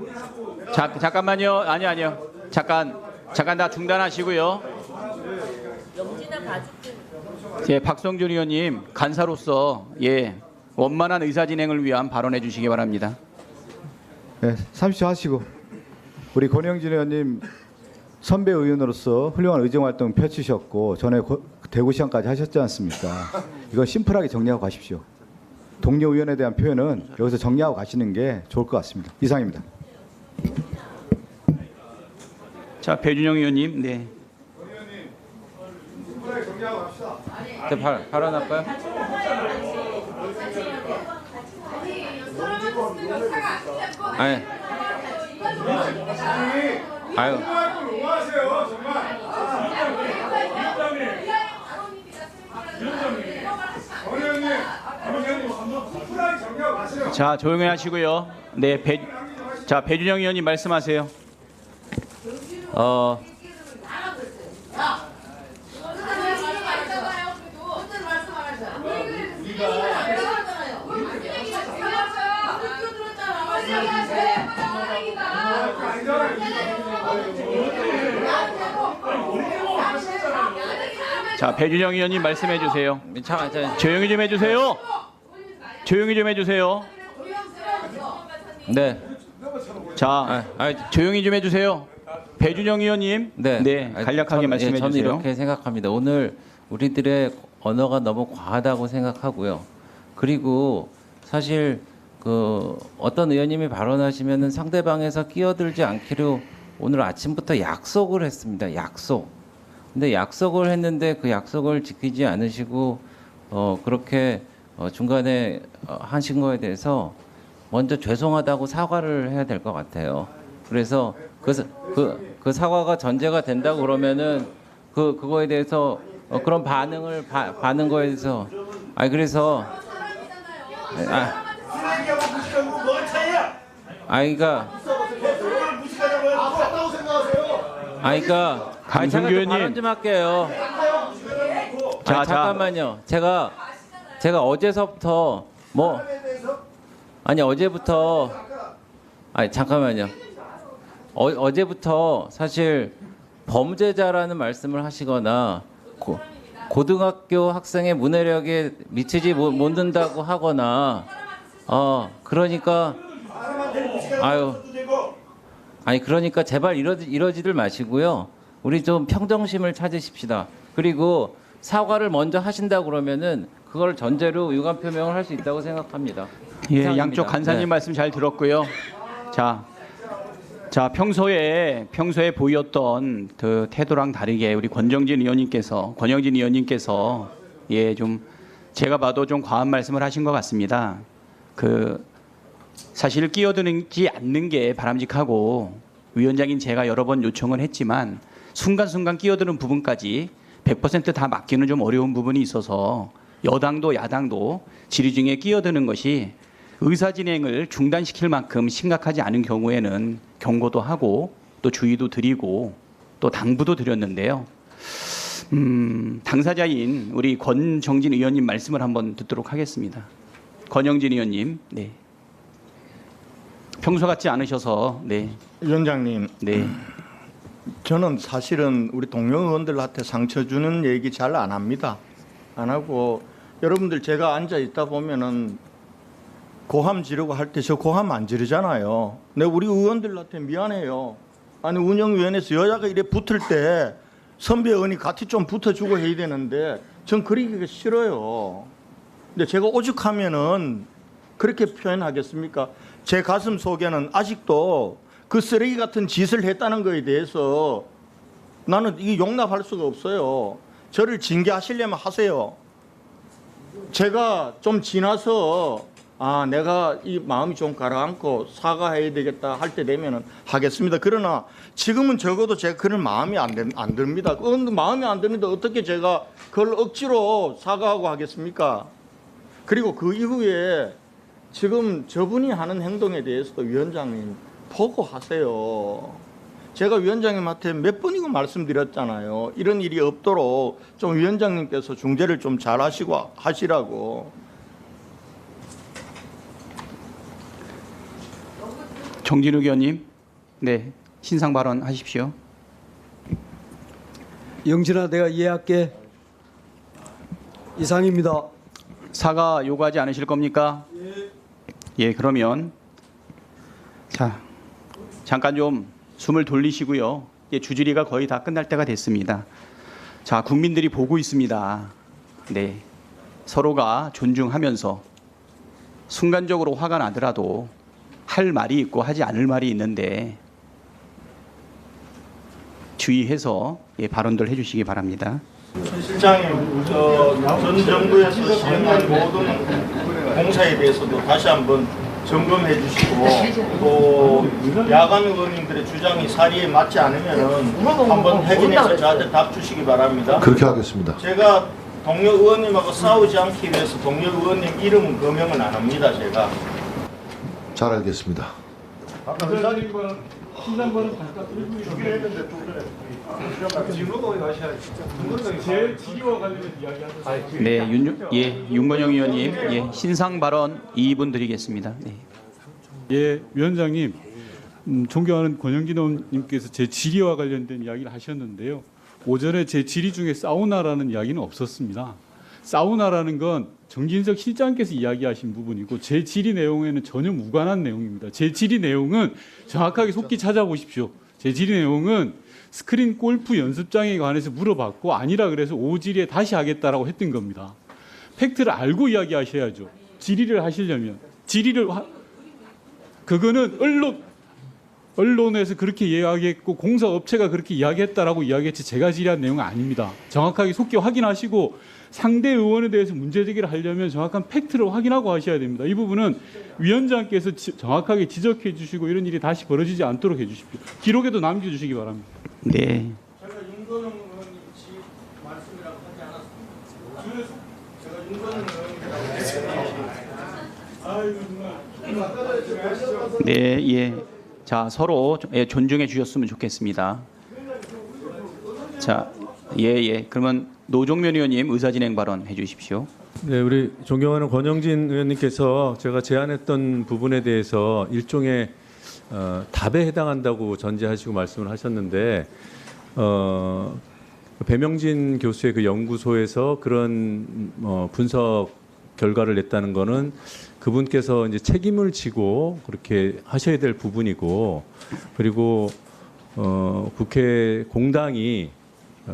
잠깐만요. 아니요. 잠깐 다 중단하시고요. 예, 박성준 의원님 간사로서 원만한 의사 진행을 위한 발언해 주시기 바랍니다. 네, 30초 하시고 우리 권영진 의원님 선배 의원으로서 훌륭한 의정 활동 펼치셨고 전에 대구시장까지 하셨지 않습니까? 이거 심플하게 정리하고 가십시오. 동료 의원에 대한 표현은 여기서 정리하고 가시는 게 좋을 것 같습니다. 이상입니다. 자, 배준영 의원님. 네. 발언할까요? 아니. 아유. 자, 조용히 하시고요. 네, 배준영 의원님 말씀하세요. 자, 배준영 의원님 말씀해 주세요. 조용히 좀 해주세요. 조용히 좀 해주세요. 네. 자, 조용히 좀 해주세요. 배준영 의원님. 네. 간략하게 말씀해 저는 주세요. 이렇게 생각합니다. 오늘 우리들의 언어가 너무 과하다고 생각하고요. 그리고 사실 어떤 의원님이 발언하시면은 상대방에서 끼어들지 않기로 오늘 아침부터 약속을 했습니다. 약속. 근데 약속을 했는데 그 약속을 지키지 않으시고 그렇게 중간에 하신 거에 대해서 먼저 죄송하다고 사과를 해야 될 것 같아요. 그래서 그 사과가 전제가 된다고 그러면은 그거에 대해서 그런 반응을 받는 거에 대해서 그래서 강승규 의원님. 발언 좀 할게요. 잠깐만요. 제가 어제서부터 잠깐만요. 어제부터 사실 범죄자라는 말씀을 하시거나 고등학교 학생의 문해력에 미치지 못한다고 하거나 그러니까 그러니까 제발 이러지들 마시고요. 우리 좀 평정심을 찾으십시다. 그리고 사과를 먼저 하신다 그러면은 그걸 전제로 유감 표명을 할 수 있다고 생각합니다. 예, 이상입니다. 양쪽 간사님 네. 말씀 잘 들었고요. 자, 자, 평소에 보였던 그 태도랑 다르게 우리 권영진 의원님께서 예, 좀 제가 봐도 좀 과한 말씀을 하신 것 같습니다. 그 사실 끼어들지 않는 게 바람직하고 위원장인 제가 여러 번 요청을 했지만 순간순간 끼어드는 부분까지 100% 다 맡기는 좀 어려운 부분이 있어서 여당도 야당도 질의 중에 끼어드는 것이 의사 진행을 중단시킬 만큼 심각하지 않은 경우에는 경고도 하고 또 주의도 드리고 또 당부도 드렸는데요. 당사자인 우리 권정진 의원님 말씀을 한번 듣도록 하겠습니다. 권영진 의원님, 네. 평소 같지 않으셔서, 네. 위원장님, 네. 저는 사실은 우리 동료 의원들한테 상처 주는 얘기 잘 안 합니다. 안 하고 여러분들 제가 앉아 있다 보면은 고함 지르고 할 때 저 고함 안 지르잖아요. 내가 우리 의원들한테 미안해요. 아니 운영위원회에서 여자가 이래 붙을 때 선배 의원이 같이 좀 붙어주고 해야 되는데 전 그러기가 싫어요. 근데 제가 오죽하면은 그렇게 표현하겠습니까? 제 가슴 속에는 아직도 그 쓰레기 같은 짓을 했다는 거에 대해서 나는 이게 용납할 수가 없어요. 저를 징계하시려면 하세요. 제가 좀 지나서 내가 이 마음이 좀 가라앉고 사과해야 되겠다 할 때 되면은 하겠습니다. 그러나 지금은 적어도 제가 그런 마음이 안 듭니다. 마음이 안 드는데 어떻게 제가 그걸 억지로 사과하고 하겠습니까? 그리고 그 이후에 지금 저분이 하는 행동에 대해서도 위원장님 보고하세요. 제가 위원장님한테 몇 번이고 말씀드렸잖아요. 이런 일이 없도록 좀 위원장님께서 중재를 좀 잘 하시라고. 정진욱 의원님, 네, 신상 발언 하십시오. 영진아, 내가 이해할게. 이상입니다. 사과 요구하지 않으실 겁니까? 예, 그러면 자 잠깐 좀 숨을 돌리시고요. 예, 주질의가 거의 다 끝날 때가 됐습니다. 자, 국민들이 보고 있습니다. 네, 서로가 존중하면서 순간적으로 화가 나더라도 할 말이 있고 하지 않을 말이 있는데 주의해서 예, 발언들 해주시기 바랍니다. 실장님, 전 정부에서 시행한 모든 공사에 대해서도 다시 한번 점검해 주시고 또 야간 의원님들의 주장이 사리에 맞지 않으면 한번 확인해서 저한테 답 주시기 바랍니다. 그렇게 하겠습니다. 제가 동료 의원님하고 싸우지 않기 위해서 동료 의원님 이름은 거명은 안 합니다. 제가. 잘 알겠습니다. 아까 의사님과 신상과는 잠깐 주기로 했는데 제 질의와 관련된 이야기 하셨어요. 네, 윤건영 의원님, 예, 신상 발언 2분 드리겠습니다. 네. 예, 위원장님, 존경하는 권영진 의원님께서 제 질의와 관련된 이야기를 하셨는데요. 오전에 제 질의 중에 사우나라는 이야기는 없었습니다. 사우나라는 건 정진석 실장께서 이야기하신 부분이고 제 질의 내용에는 전혀 무관한 내용입니다. 제 질의 내용은 정확하게 속기 찾아보십시오. 제 질의 내용은 스크린 골프 연습장에 관해서 물어봤고 아니라 그래서 오질의에 다시 하겠다라고 했던 겁니다. 팩트를 알고 이야기하셔야죠. 질의를 하시려면. 그거는 언론에서 그렇게 이야기했고 공사업체가 그렇게 이야기했다라고 이야기했지 제가 질의한 내용은 아닙니다. 정확하게 속기 확인하시고 상대 의원에 대해서 문제제기를 하려면 정확한 팩트를 확인하고 하셔야 됩니다. 이 부분은 위원장께서 정확하게 지적해 주시고 이런 일이 다시 벌어지지 않도록 해주십시오. 기록에도 남겨주시기 바랍니다. 네. 제가 윤건영 의원님 말씀이라고 하지 않았습니다. 제가 윤건영 의원님이라고 네, 예. 자, 서로 존중해 주셨으면 좋겠습니다. 자, 예. 그러면 노종면 의원님 의사진행 발언 해주십시오. 네, 우리 존경하는 권영진 의원님께서 제가 제안했던 부분에 대해서 일종의 답에 해당한다고 전제하시고 말씀을 하셨는데 배명진 교수의 그 연구소에서 그런 분석 결과를 냈다는 거는 그분께서 이제 책임을 지고 그렇게 하셔야 될 부분이고 그리고 국회 공당이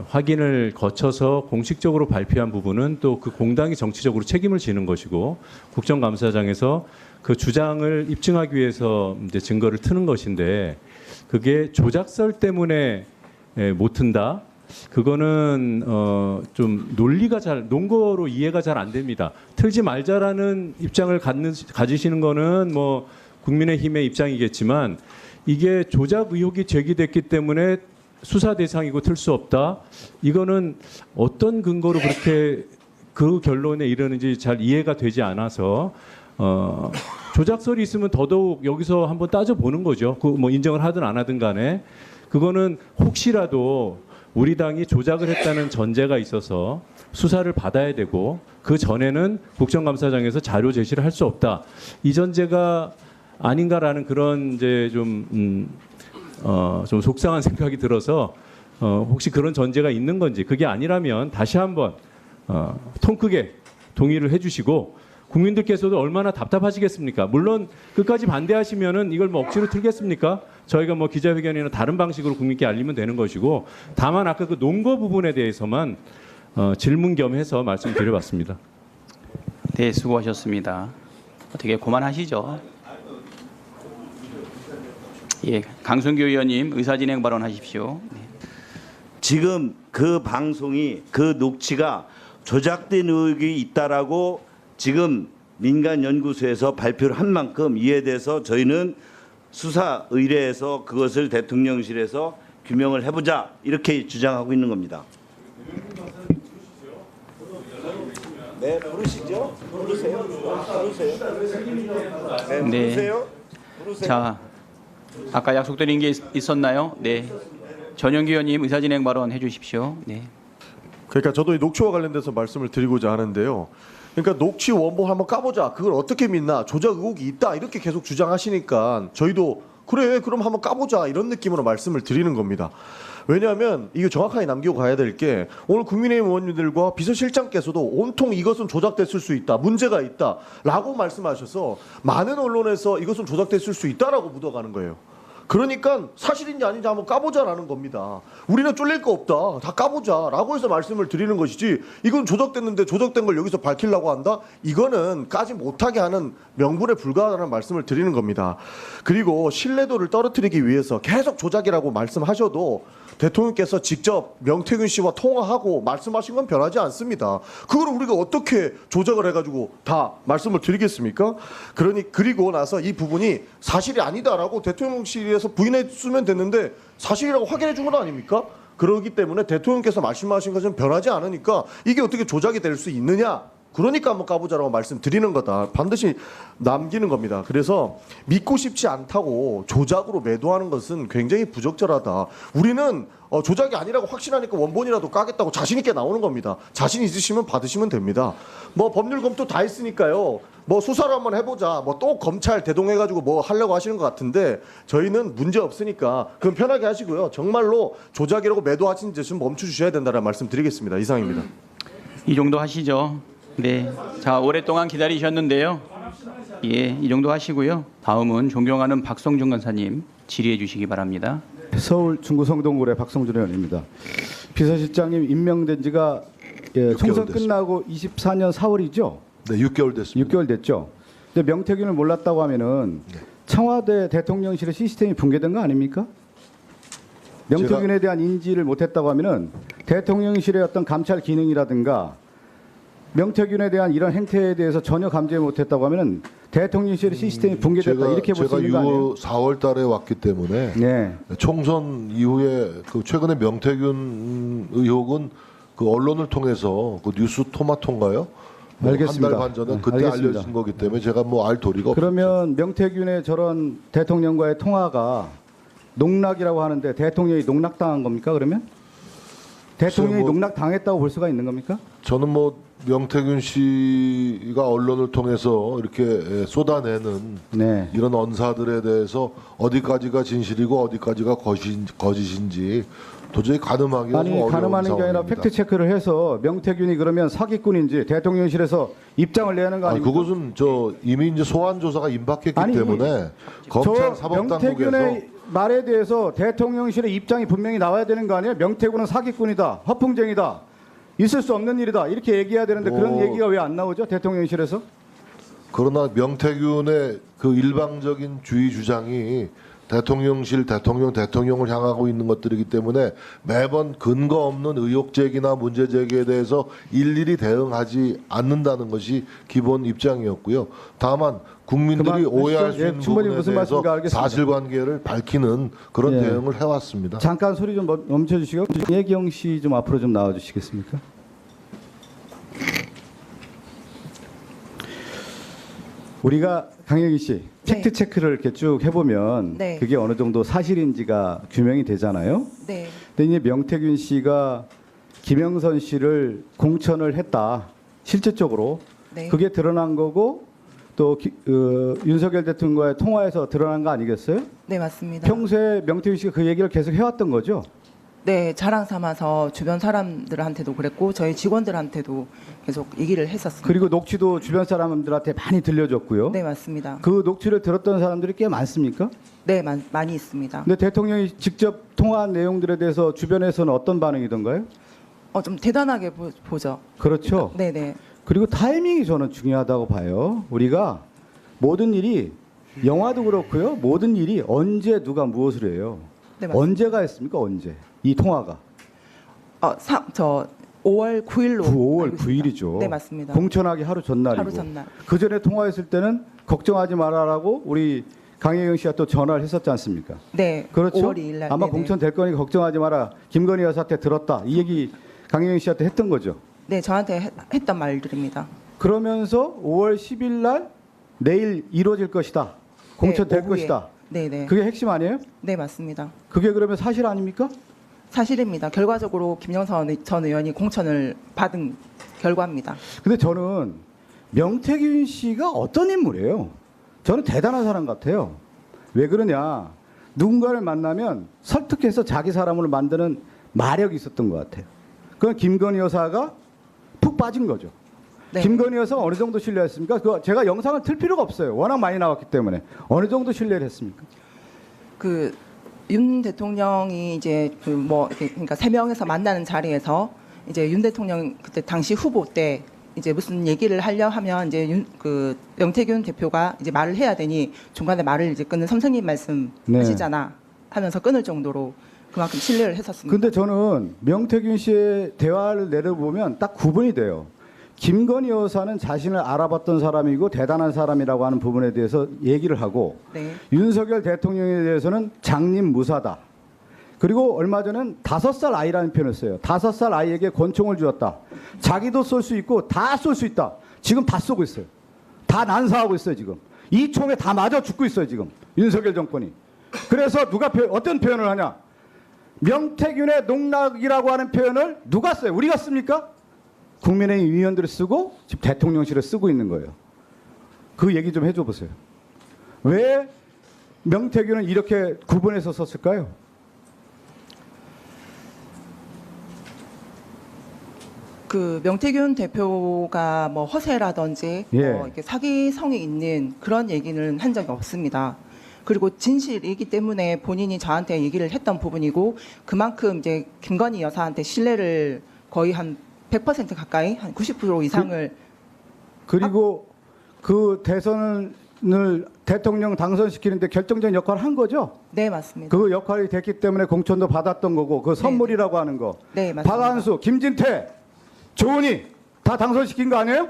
확인을 거쳐서 공식적으로 발표한 부분은 또 그 공당이 정치적으로 책임을 지는 것이고 국정감사장에서 그 주장을 입증하기 위해서 이제 증거를 트는 것인데 그게 조작설 때문에 못 튼다. 그거는 좀 논리가 논거로 이해가 잘 안 됩니다. 틀지 말자라는 입장을 가지시는 거는 뭐 국민의힘의 입장이겠지만 이게 조작 의혹이 제기됐기 때문에 수사 대상이고 틀 수 없다. 이거는 어떤 근거로 그렇게 그 결론에 이르는지 잘 이해가 되지 않아서 조작설이 있으면 더더욱 여기서 한번 따져보는 거죠. 그 뭐 인정을 하든 안 하든 간에 그거는 혹시라도 우리 당이 조작을 했다는 전제가 있어서 수사를 받아야 되고 그 전에는 국정감사장에서 자료 제시를 할 수 없다. 이 전제가 아닌가라는 그런 이제 좀 속상한 생각이 들어서 혹시 그런 전제가 있는 건지 그게 아니라면 다시 한번 통 크게 동의를 해주시고 국민들께서도 얼마나 답답하시겠습니까? 물론 끝까지 반대하시면은 이걸 뭐 억지로 틀겠습니까? 저희가 뭐 기자회견이나 다른 방식으로 국민께 알리면 되는 것이고 다만 아까 그 논거 부분에 대해서만 질문 겸해서 말씀드려봤습니다. 네, 수고하셨습니다. 어떻게 그만하시죠? 예, 강성규 의원님 의사진행 발언하십시오. 네. 지금 그 방송이 그 녹취가 조작된 의혹이 있다라고 지금 민간연구소에서 발표를 한 만큼 이에 대해서 저희는 수사 의뢰해서 그것을 대통령실에서 규명을 해보자 이렇게 주장하고 있는 겁니다. 네, 부르시죠. 부르세요. 네, 부르세요. 자, 아까 약속드린 게 있었나요? 네. 전영기 의원님 의사진행 발언 해주십시오. 네. 그러니까 저도 이 녹취와 관련돼서 말씀을 드리고자 하는데요. 그러니까 녹취 원본 한번 까보자. 그걸 어떻게 믿나? 조작 의혹이 있다. 이렇게 계속 주장하시니까 저희도 그래 그럼 한번 까보자 이런 느낌으로 말씀을 드리는 겁니다. 왜냐하면 이게 정확하게 남기고 가야 될 게 오늘 국민의힘 의원님들과 비서실장께서도 온통 이것은 조작됐을 수 있다. 문제가 있다. 라고 말씀하셔서 많은 언론에서 이것은 조작됐을 수 있다라고 묻어가는 거예요. 그러니까 사실인지 아닌지 한번 까보자라는 겁니다. 우리는 쫄릴 거 없다. 다 까보자라고 해서 말씀을 드리는 것이지 이건 조작됐는데 조작된 걸 여기서 밝히려고 한다? 이거는 까지 못하게 하는 명분에 불과하다는 말씀을 드리는 겁니다. 그리고 신뢰도를 떨어뜨리기 위해서 계속 조작이라고 말씀하셔도 대통령께서 직접 명태균 씨와 통화하고 말씀하신 건 변하지 않습니다. 그걸 우리가 어떻게 조작을 해가지고 다 말씀을 드리겠습니까? 그리고 나서 이 부분이 사실이 아니다라고 대통령실에서 부인했으면 됐는데 사실이라고 확인해 준 건 아닙니까? 그렇기 때문에 대통령께서 말씀하신 것은 변하지 않으니까 이게 어떻게 조작이 될 수 있느냐? 그러니까 한번 까보자라고 말씀드리는 거다. 반드시 남기는 겁니다. 그래서 믿고 싶지 않다고 조작으로 매도하는 것은 굉장히 부적절하다. 우리는 조작이 아니라고 확신하니까 원본이라도 까겠다고 자신 있게 나오는 겁니다. 자신 있으시면 받으시면 됩니다. 뭐 법률 검토 다 했으니까요. 뭐 수사를 한번 해보자. 뭐 또 검찰 대동해가지고 뭐 하려고 하시는 것 같은데 저희는 문제 없으니까 그럼 편하게 하시고요. 정말로 조작이라고 매도하신 짓은 멈춰주셔야 된다는 말씀 드리겠습니다. 이상입니다. 이 정도 하시죠. 네. 자, 오랫동안 기다리셨는데요. 예, 이 정도 하시고요. 다음은 존경하는 박성준 간사님 질의해 주시기 바랍니다. 서울 중구 성동구의 박성준 의원입니다. 비서실장님 임명된 지가 총선 끝나고 24년 4월이죠? 네, 6개월 됐습니다. 6개월 됐죠. 근데 명태균을 몰랐다고 하면은 청와대 대통령실의 시스템이 붕괴된 거 아닙니까? 명태균에 대한 인지를 못했다고 하면은 대통령실의 어떤 감찰 기능이라든가 명태균에 대한 이런 행태에 대해서 전혀 감지 못했다고 하면은 대통령실의 시스템이 붕괴됐다 이렇게 볼 수 있는 거 아니에요? 제가 4월 달에 왔기 때문에 총선 이후에 그 최근에 명태균 의혹은 그 언론을 통해서 그 뉴스 토마토인가요? 알겠습니다. 한 달 반 전에 그때 알겠습니다. 알려진 거기 때문에 제가 뭐 알 도리가 없어요. 그러면 명태균의 저런 대통령과의 통화가 농락이라고 하는데 대통령이 농락당한 겁니까? 그러면 대통령이 농락당했다고 볼 수가 있는 겁니까? 저는 뭐 명태균 씨가 언론을 통해서 이렇게 쏟아내는 이런 언사들에 대해서 어디까지가 진실이고 어디까지가 거짓인지 도저히 가늠하기가 좀 어려운 가늠하는 게 아니라 상황입니다. 팩트 체크를 해서 명태균이 그러면 사기꾼인지 대통령실에서 입장을 내는 거 아닙니까? 그것은 이미 이제 소환 조사가 임박했기 때문에 검찰 사법당국에서 명태균의 말에 대해서 대통령실의 입장이 분명히 나와야 되는 거 아니에요? 명태균은 사기꾼이다, 허풍쟁이다, 있을 수 없는 일이다 이렇게 얘기해야 되는데 그런 얘기가 왜 안 나오죠? 대통령실에서? 그러나 명태균의 그 일방적인 주의 주장이 대통령실, 대통령을 향하고 있는 것들이기 때문에 매번 근거 없는 의혹 제기나 문제 제기에 대해서 일일이 대응하지 않는다는 것이 기본 입장이었고요. 다만 국민들이 오해할 수 있는 충분히 부분에 무슨 대해서 말씀인지 알겠습니다. 사실관계를 밝히는 그런 예. 대응을 해왔습니다. 잠깐 소리 좀 멈춰주시고 예경 씨 좀 앞으로 좀 나와주시겠습니까? 우리가 강혜기 씨 팩트 체크를 이렇게 쭉 해보면 네. 그게 어느 정도 사실인지가 규명이 되잖아요. 네. 근데 이제 명태균 씨가 김영선 씨를 공천을 했다. 실질적으로 네. 그게 드러난 거고 또 윤석열 대통령과의 통화에서 드러난 거 아니겠어요? 네, 맞습니다. 평소에 명태균 씨가 그 얘기를 계속 해왔던 거죠. 네, 자랑 삼아서 주변 사람들한테도 그랬고 저희 직원들한테도 계속 얘기를 했었습니다. 그리고 녹취도 주변 사람들한테 많이 들려줬고요. 네, 맞습니다. 그 녹취를 들었던 사람들이 꽤 많습니까? 네, 많이 있습니다. 근데 대통령이 직접 통화한 내용들에 대해서 주변에서는 어떤 반응이던가요? 좀 대단하게 보죠. 그렇죠. 네, 네. 그리고 타이밍이 저는 중요하다고 봐요. 우리가 모든 일이 영화도 그렇고요. 모든 일이 언제 누가 무엇을 해요. 네, 맞습니다. 언제가 했습니까? 언제? 이 통화가. 5월 9일로. 5월 9일이죠. 네, 맞습니다. 공천하기 하루 전날이고. 하루 전날. 그 전에 통화했을 때는 걱정하지 말아라고 우리 강혜경 씨가 또 전화를 했었지 않습니까? 네. 그렇죠. 5월 2일 날. 아마 네네. 공천 될 거니까 걱정하지 마라. 김건희 여사한테 들었다. 이 얘기 강혜경 씨한테 했던 거죠. 네, 저한테 했던 말들입니다. 그러면서 5월 10일 날 내일 이루어질 것이다. 공천 될 오후에. 것이다. 네, 네. 그게 핵심 아니에요? 네, 맞습니다. 그게 그러면 사실 아닙니까? 사실입니다. 결과적으로 김영선 전 의원이 공천을 받은 결과입니다. 근데 저는 명태균 씨가 어떤 인물이에요? 저는 대단한 사람 같아요. 왜 그러냐? 누군가를 만나면 설득해서 자기 사람으로 만드는 마력이 있었던 것 같아요. 그건 김건희 여사가 푹 빠진 거죠. 네. 김건희 여사가 어느 정도 신뢰했습니까? 그거 제가 영상을 틀 필요가 없어요. 워낙 많이 나왔기 때문에. 어느 정도 신뢰를 했습니까? 윤 대통령이 이제 그러니까 3명에서 만나는 자리에서 이제 윤 대통령 그때 당시 후보 때 이제 무슨 얘기를 하려 하면 이제 명태균 대표가 이제 말을 해야 되니 중간에 말을 이제 끊는 선생님 말씀 네. 하시잖아 하면서 끊을 정도로 그만큼 신뢰를 했었습니다. 근데 저는 명태균 씨의 대화를 내려보면 딱 구분이 돼요. 김건희 여사는 자신을 알아봤던 사람이고 대단한 사람이라고 하는 부분에 대해서 얘기를 하고 네. 윤석열 대통령에 대해서는 장님무사다. 그리고 얼마 전엔 5살 아이라는 표현을 써요. 5살 아이에게 권총을 주었다. 자기도 쏠 수 있고 다 쏠 수 있다. 지금 다 쏘고 있어요. 다 난사하고 있어요. 지금. 이 총에 다 맞아 죽고 있어요. 지금. 윤석열 정권이. 그래서 누가 어떤 표현을 하냐. 명태균의 농락이라고 하는 표현을 누가 써요? 우리가 씁니까? 국민의힘 위원들을 쓰고 지금 대통령실을 쓰고 있는 거예요. 그 얘기 좀 해줘 보세요. 왜 명태균은 이렇게 구분해서 썼을까요? 명태균 대표가 뭐 허세라든지 예. 이렇게 사기성이 있는 그런 얘기는 한 적이 없습니다. 그리고 진실이기 때문에 본인이 저한테 얘기를 했던 부분이고 그만큼 이제 김건희 여사한테 신뢰를 거의 한 100% 가까이 한 90% 이상을 그리고 그 대선을 대통령 당선시키는데 결정적인 역할을 한 거죠. 네, 맞습니다. 그 역할이 됐기 때문에 공천도 받았던 거고 그 선물이라고 하는 거. 네, 맞습니다. 박한수, 김진태, 조은희 다 당선시킨 거 아니에요?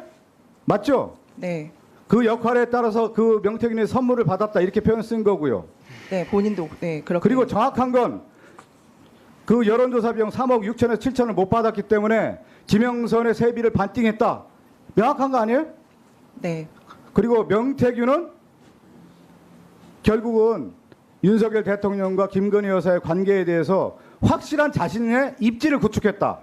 맞죠? 네. 그 역할에 따라서 그 명태균의 선물을 받았다 이렇게 표현 쓴 거고요. 네, 본인도 그렇게. 그리고 정확한 건 그 여론조사 비용 3억 6천에서 7천을 못 받았기 때문에 김영선의 세비를 반띵했다. 명확한 거 아니에요? 네. 그리고 명태균은 결국은 윤석열 대통령과 김건희 여사의 관계에 대해서 확실한 자신의 입지를 구축했다.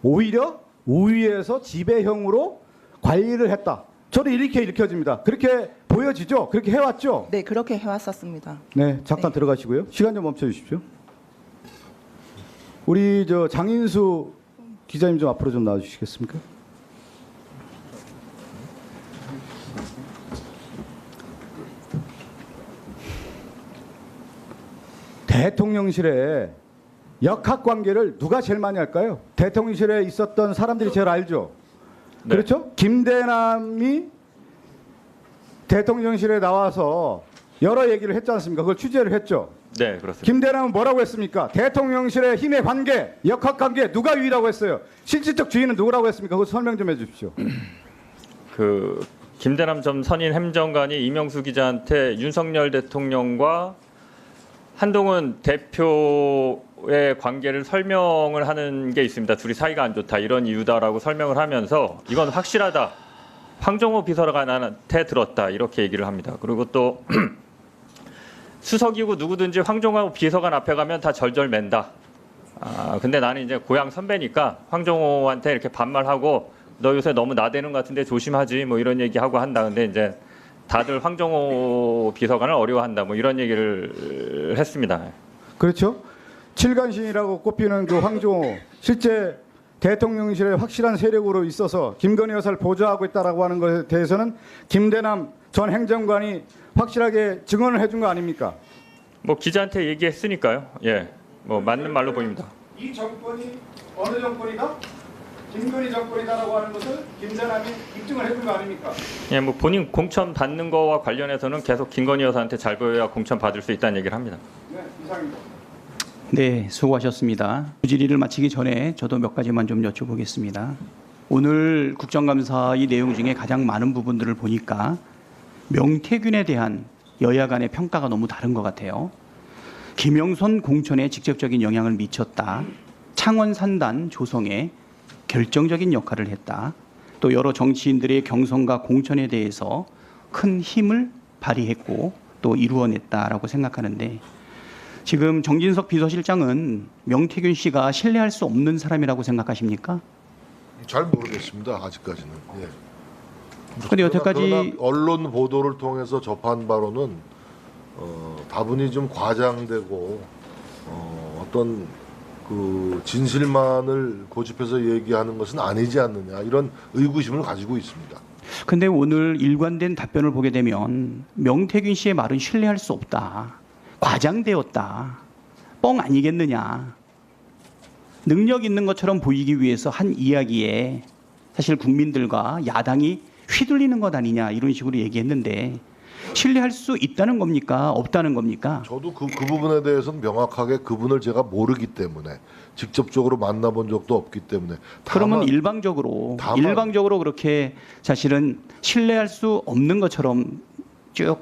오히려 우위에서 지배형으로 관리를 했다. 저는 이렇게 읽혀집니다. 그렇게 보여지죠? 그렇게 해왔죠? 네, 그렇게 해왔었습니다. 네, 잠깐 들어가시고요. 시간 좀 멈춰주십시오. 우리 장인수 기자님 좀 앞으로 좀 나와주시겠습니까? 대통령실에 역학관계를 누가 제일 많이 할까요? 대통령실에 있었던 사람들이 제일 알죠. 네. 그렇죠? 김대남이 대통령실에 나와서 여러 얘기를 했지 않습니까? 그걸 취재를 했죠. 네, 그렇습니다. 김대남은 뭐라고 했습니까? 대통령실의 힘의 관계, 역학관계 누가 유의라고 했어요? 실질적 주인은 누구라고 했습니까? 그거 설명 좀 해주십시오. 그 김대남 전 선임 행정관이 이명수 기자한테 윤석열 대통령과 한동훈 대표의 관계를 설명을 하는 게 있습니다. 둘이 사이가 안 좋다 이런 이유다라고 설명을 하면서 이건 확실하다. 황정호 비서관한테 들었다 이렇게 얘기를 합니다. 그리고 또 수석이고 누구든지 황정호 비서관 앞에 가면 다 절절맨다. 근데 나는 이제 고향 선배니까 황정호한테 이렇게 반말하고 너 요새 너무 나대는 것 같은데 조심하지 뭐 이런 얘기하고 한다. 근데 이제 다들 황정호 비서관을 어려워한다 뭐 이런 얘기를 했습니다. 그렇죠. 칠간신이라고 꼽히는 그 황정호 실제 대통령실의 확실한 세력으로 있어서 김건희 여사를 보좌하고 있다라고 하는 것에 대해서는 김대남 전 행정관이 확실하게 증언을 해준 거 아닙니까? 뭐 기자한테 얘기했으니까요. 예, 뭐 맞는 말로 보입니다. 이 정권이 어느 정권이다? 김건희 정권이다라고 하는 것을 김대남이 입증을 해준 거 아닙니까? 예, 뭐 본인 공천 받는 거와 관련해서는 계속 김건희 여사한테 잘 보여야 공천 받을 수 있다는 얘기를 합니다. 네, 이상입니다. 네, 수고하셨습니다. 질의를 마치기 전에 저도 몇 가지만 좀 여쭤보겠습니다. 오늘 국정감사의 내용 중에 가장 많은 부분들을 보니까 명태균에 대한 여야 간의 평가가 너무 다른 것 같아요. 김영선 공천에 직접적인 영향을 미쳤다. 창원 산단 조성에 결정적인 역할을 했다. 또 여러 정치인들의 경선과 공천에 대해서 큰 힘을 발휘했고 또 이루어냈다라고 생각하는데 지금 정진석 비서실장은 명태균 씨가 신뢰할 수 없는 사람이라고 생각하십니까? 잘 모르겠습니다. 아직까지는. 예. 근데 여태까지 그러나 언론 보도를 통해서 접한 바로는 다분히 좀 과장되고 어떤 그 진실만을 고집해서 얘기하는 것은 아니지 않느냐 이런 의구심을 가지고 있습니다. 근데 오늘 일관된 답변을 보게 되면 명태균 씨의 말은 신뢰할 수 없다. 과장되었다. 뻥 아니겠느냐. 능력 있는 것처럼 보이기 위해서 한 이야기에 사실 국민들과 야당이 휘둘리는 것 아니냐 이런 식으로 얘기했는데 신뢰할 수 있다는 겁니까? 없다는 겁니까? 저도 그 부분에 대해서는 명확하게 그분을 제가 모르기 때문에 직접적으로 만나본 적도 없기 때문에 그러면 일방적으로 그렇게 사실은 신뢰할 수 없는 것처럼 쭉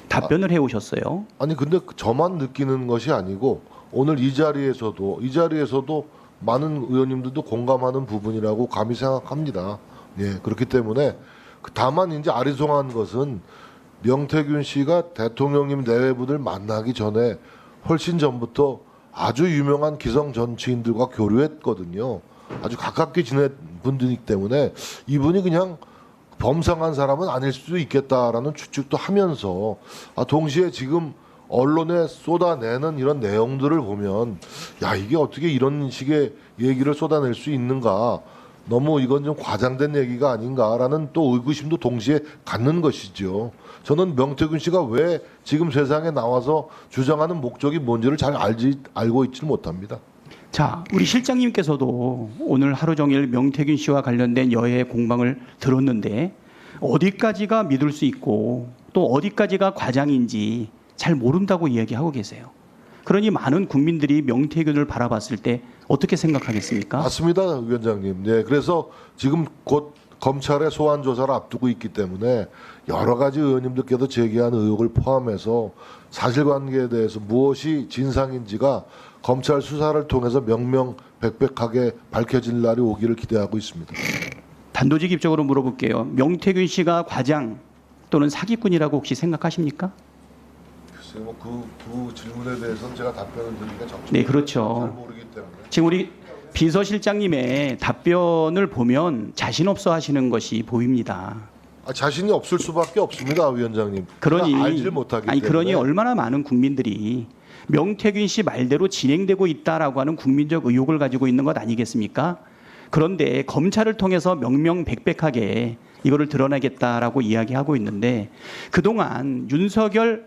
답변을 해오셨어요. 아니 근데 저만 느끼는 것이 아니고 오늘 이 자리에서도 많은 의원님들도 공감하는 부분이라고 감히 생각합니다. 예, 그렇기 때문에 다만 이제 아리송한 것은 명태균 씨가 대통령님 내외부들 만나기 전에 훨씬 전부터 아주 유명한 기성 정치인들과 교류했거든요. 아주 가깝게 지낸 분들이기 때문에 이분이 그냥 범상한 사람은 아닐 수도 있겠다라는 추측도 하면서 동시에 지금 언론에 쏟아내는 이런 내용들을 보면 야 이게 어떻게 이런 식의 얘기를 쏟아낼 수 있는가 너무 이건 좀 과장된 얘기가 아닌가라는 또 의구심도 동시에 갖는 것이죠. 저는 명태균 씨가 왜 지금 세상에 나와서 주장하는 목적이 뭔지를 잘 알고 있지는 못합니다. 자, 우리 실장님께서도 오늘 하루 종일 명태균 씨와 관련된 여야의 공방을 들었는데 어디까지가 믿을 수 있고 또 어디까지가 과장인지 잘 모른다고 이야기하고 계세요. 그러니 많은 국민들이 명태균을 바라봤을 때 어떻게 생각하겠습니까? 맞습니다, 위원장님. 네, 그래서 지금 곧 검찰의 소환 조사를 앞두고 있기 때문에 여러 가지 의원님들께서 제기한 의혹을 포함해서 사실관계에 대해서 무엇이 진상인지가 검찰 수사를 통해서 명명백백하게 밝혀질 날이 오기를 기대하고 있습니다. 단도직입적으로 물어볼게요. 명태균 씨가 과장 또는 사기꾼이라고 혹시 생각하십니까? 글쎄요, 그 질문에 대해서는 제가 답변을 드리기가 적절해요. 네, 그렇죠. 잘 모르기 때문에. 지금 우리 비서실장님의 답변을 보면 자신 없어 하시는 것이 보입니다. 자신이 없을 수밖에 없습니다, 위원장님. 그러니 알지를 못하기 때문에. 그러니 얼마나 많은 국민들이 명태균 씨 말대로 진행되고 있다라고 하는 국민적 의혹을 가지고 있는 것 아니겠습니까? 그런데 검찰을 통해서 명명백백하게 이거를 드러내겠다라고 이야기하고 있는데 그동안 윤석열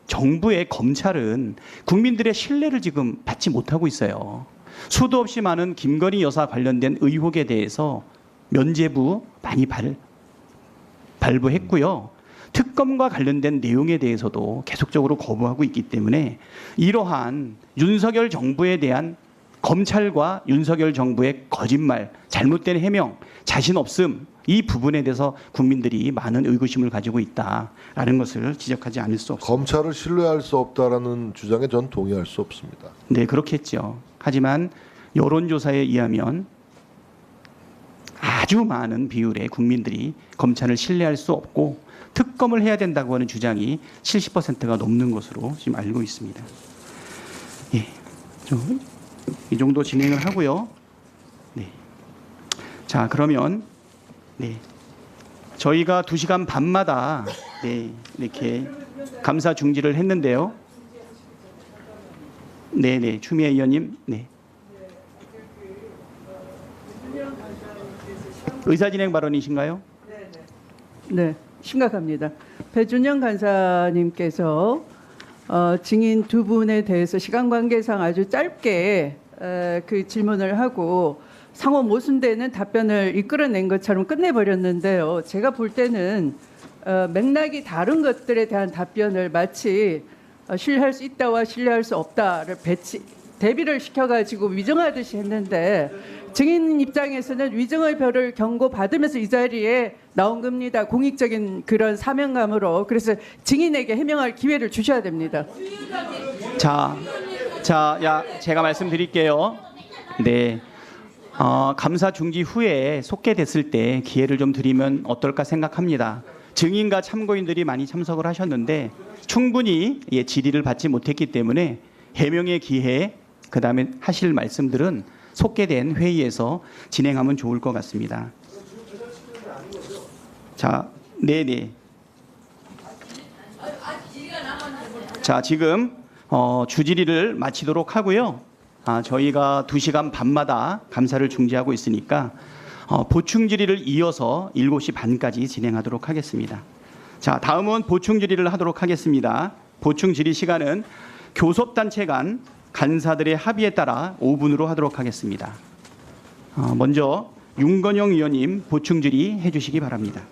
정부의 검찰은 국민들의 신뢰를 지금 받지 못하고 있어요. 수도 없이 많은 김건희 여사 관련된 의혹에 대해서 면죄부 많이 발부했고요. 특검과 관련된 내용에 대해서도 계속적으로 거부하고 있기 때문에 이러한 윤석열 정부에 대한 검찰과 윤석열 정부의 거짓말, 잘못된 해명, 자신 없음 이 부분에 대해서 국민들이 많은 의구심을 가지고 있다라는 것을 지적하지 않을 수 없습니다. 검찰을 신뢰할 수 없다라는 주장에 전 동의할 수 없습니다. 네, 그렇겠죠. 하지만 여론조사에 의하면 아주 많은 비율의 국민들이 검찰을 신뢰할 수 없고 특검을 해야 된다고 하는 주장이 70%가 넘는 것으로 지금 알고 있습니다. 예, 이 정도 진행을 하고요. 네. 자, 그러면 네, 저희가 2시간 반마다 네, 이렇게 감사 중지를 했는데요. 네, 네, 추미애 의원님, 네. 의사진행 발언이신가요? 네, 심각합니다. 배준영 간사님께서 증인 두 분에 대해서 시간 관계상 아주 짧게 그 질문을 하고 상호 모순되는 답변을 이끌어낸 것처럼 끝내버렸는데요. 제가 볼 때는 맥락이 다른 것들에 대한 답변을 마치 신뢰할 수 있다와 신뢰할 수 없다를 대비를 시켜가지고 위정하듯이 했는데 증인 입장에서는 위정의 별을 경고받으면서 이 자리에 나온 겁니다. 공익적인 그런 사명감으로. 그래서 증인에게 해명할 기회를 주셔야 됩니다. 자, 제가 말씀드릴게요. 네, 감사 중지 후에 속개됐을 때 기회를 좀 드리면 어떨까 생각합니다. 증인과 참고인들이 많이 참석을 하셨는데 충분히 질의를 받지 못했기 때문에 해명의 기회, 그 다음에 하실 말씀들은 속개된 회의에서 진행하면 좋을 것 같습니다. 자, 네네. 자, 지금 주질의를 마치도록 하고요. 저희가 2시간 반마다 감사를 중지하고 있으니까 보충 질의를 이어서 7시 반까지 진행하도록 하겠습니다. 자, 다음은 보충 질의를 하도록 하겠습니다. 보충 질의 시간은 교섭단체 간 간사들의 합의에 따라 5분으로 하도록 하겠습니다. 먼저 윤건영 의원님 보충 질의 해주시기 바랍니다.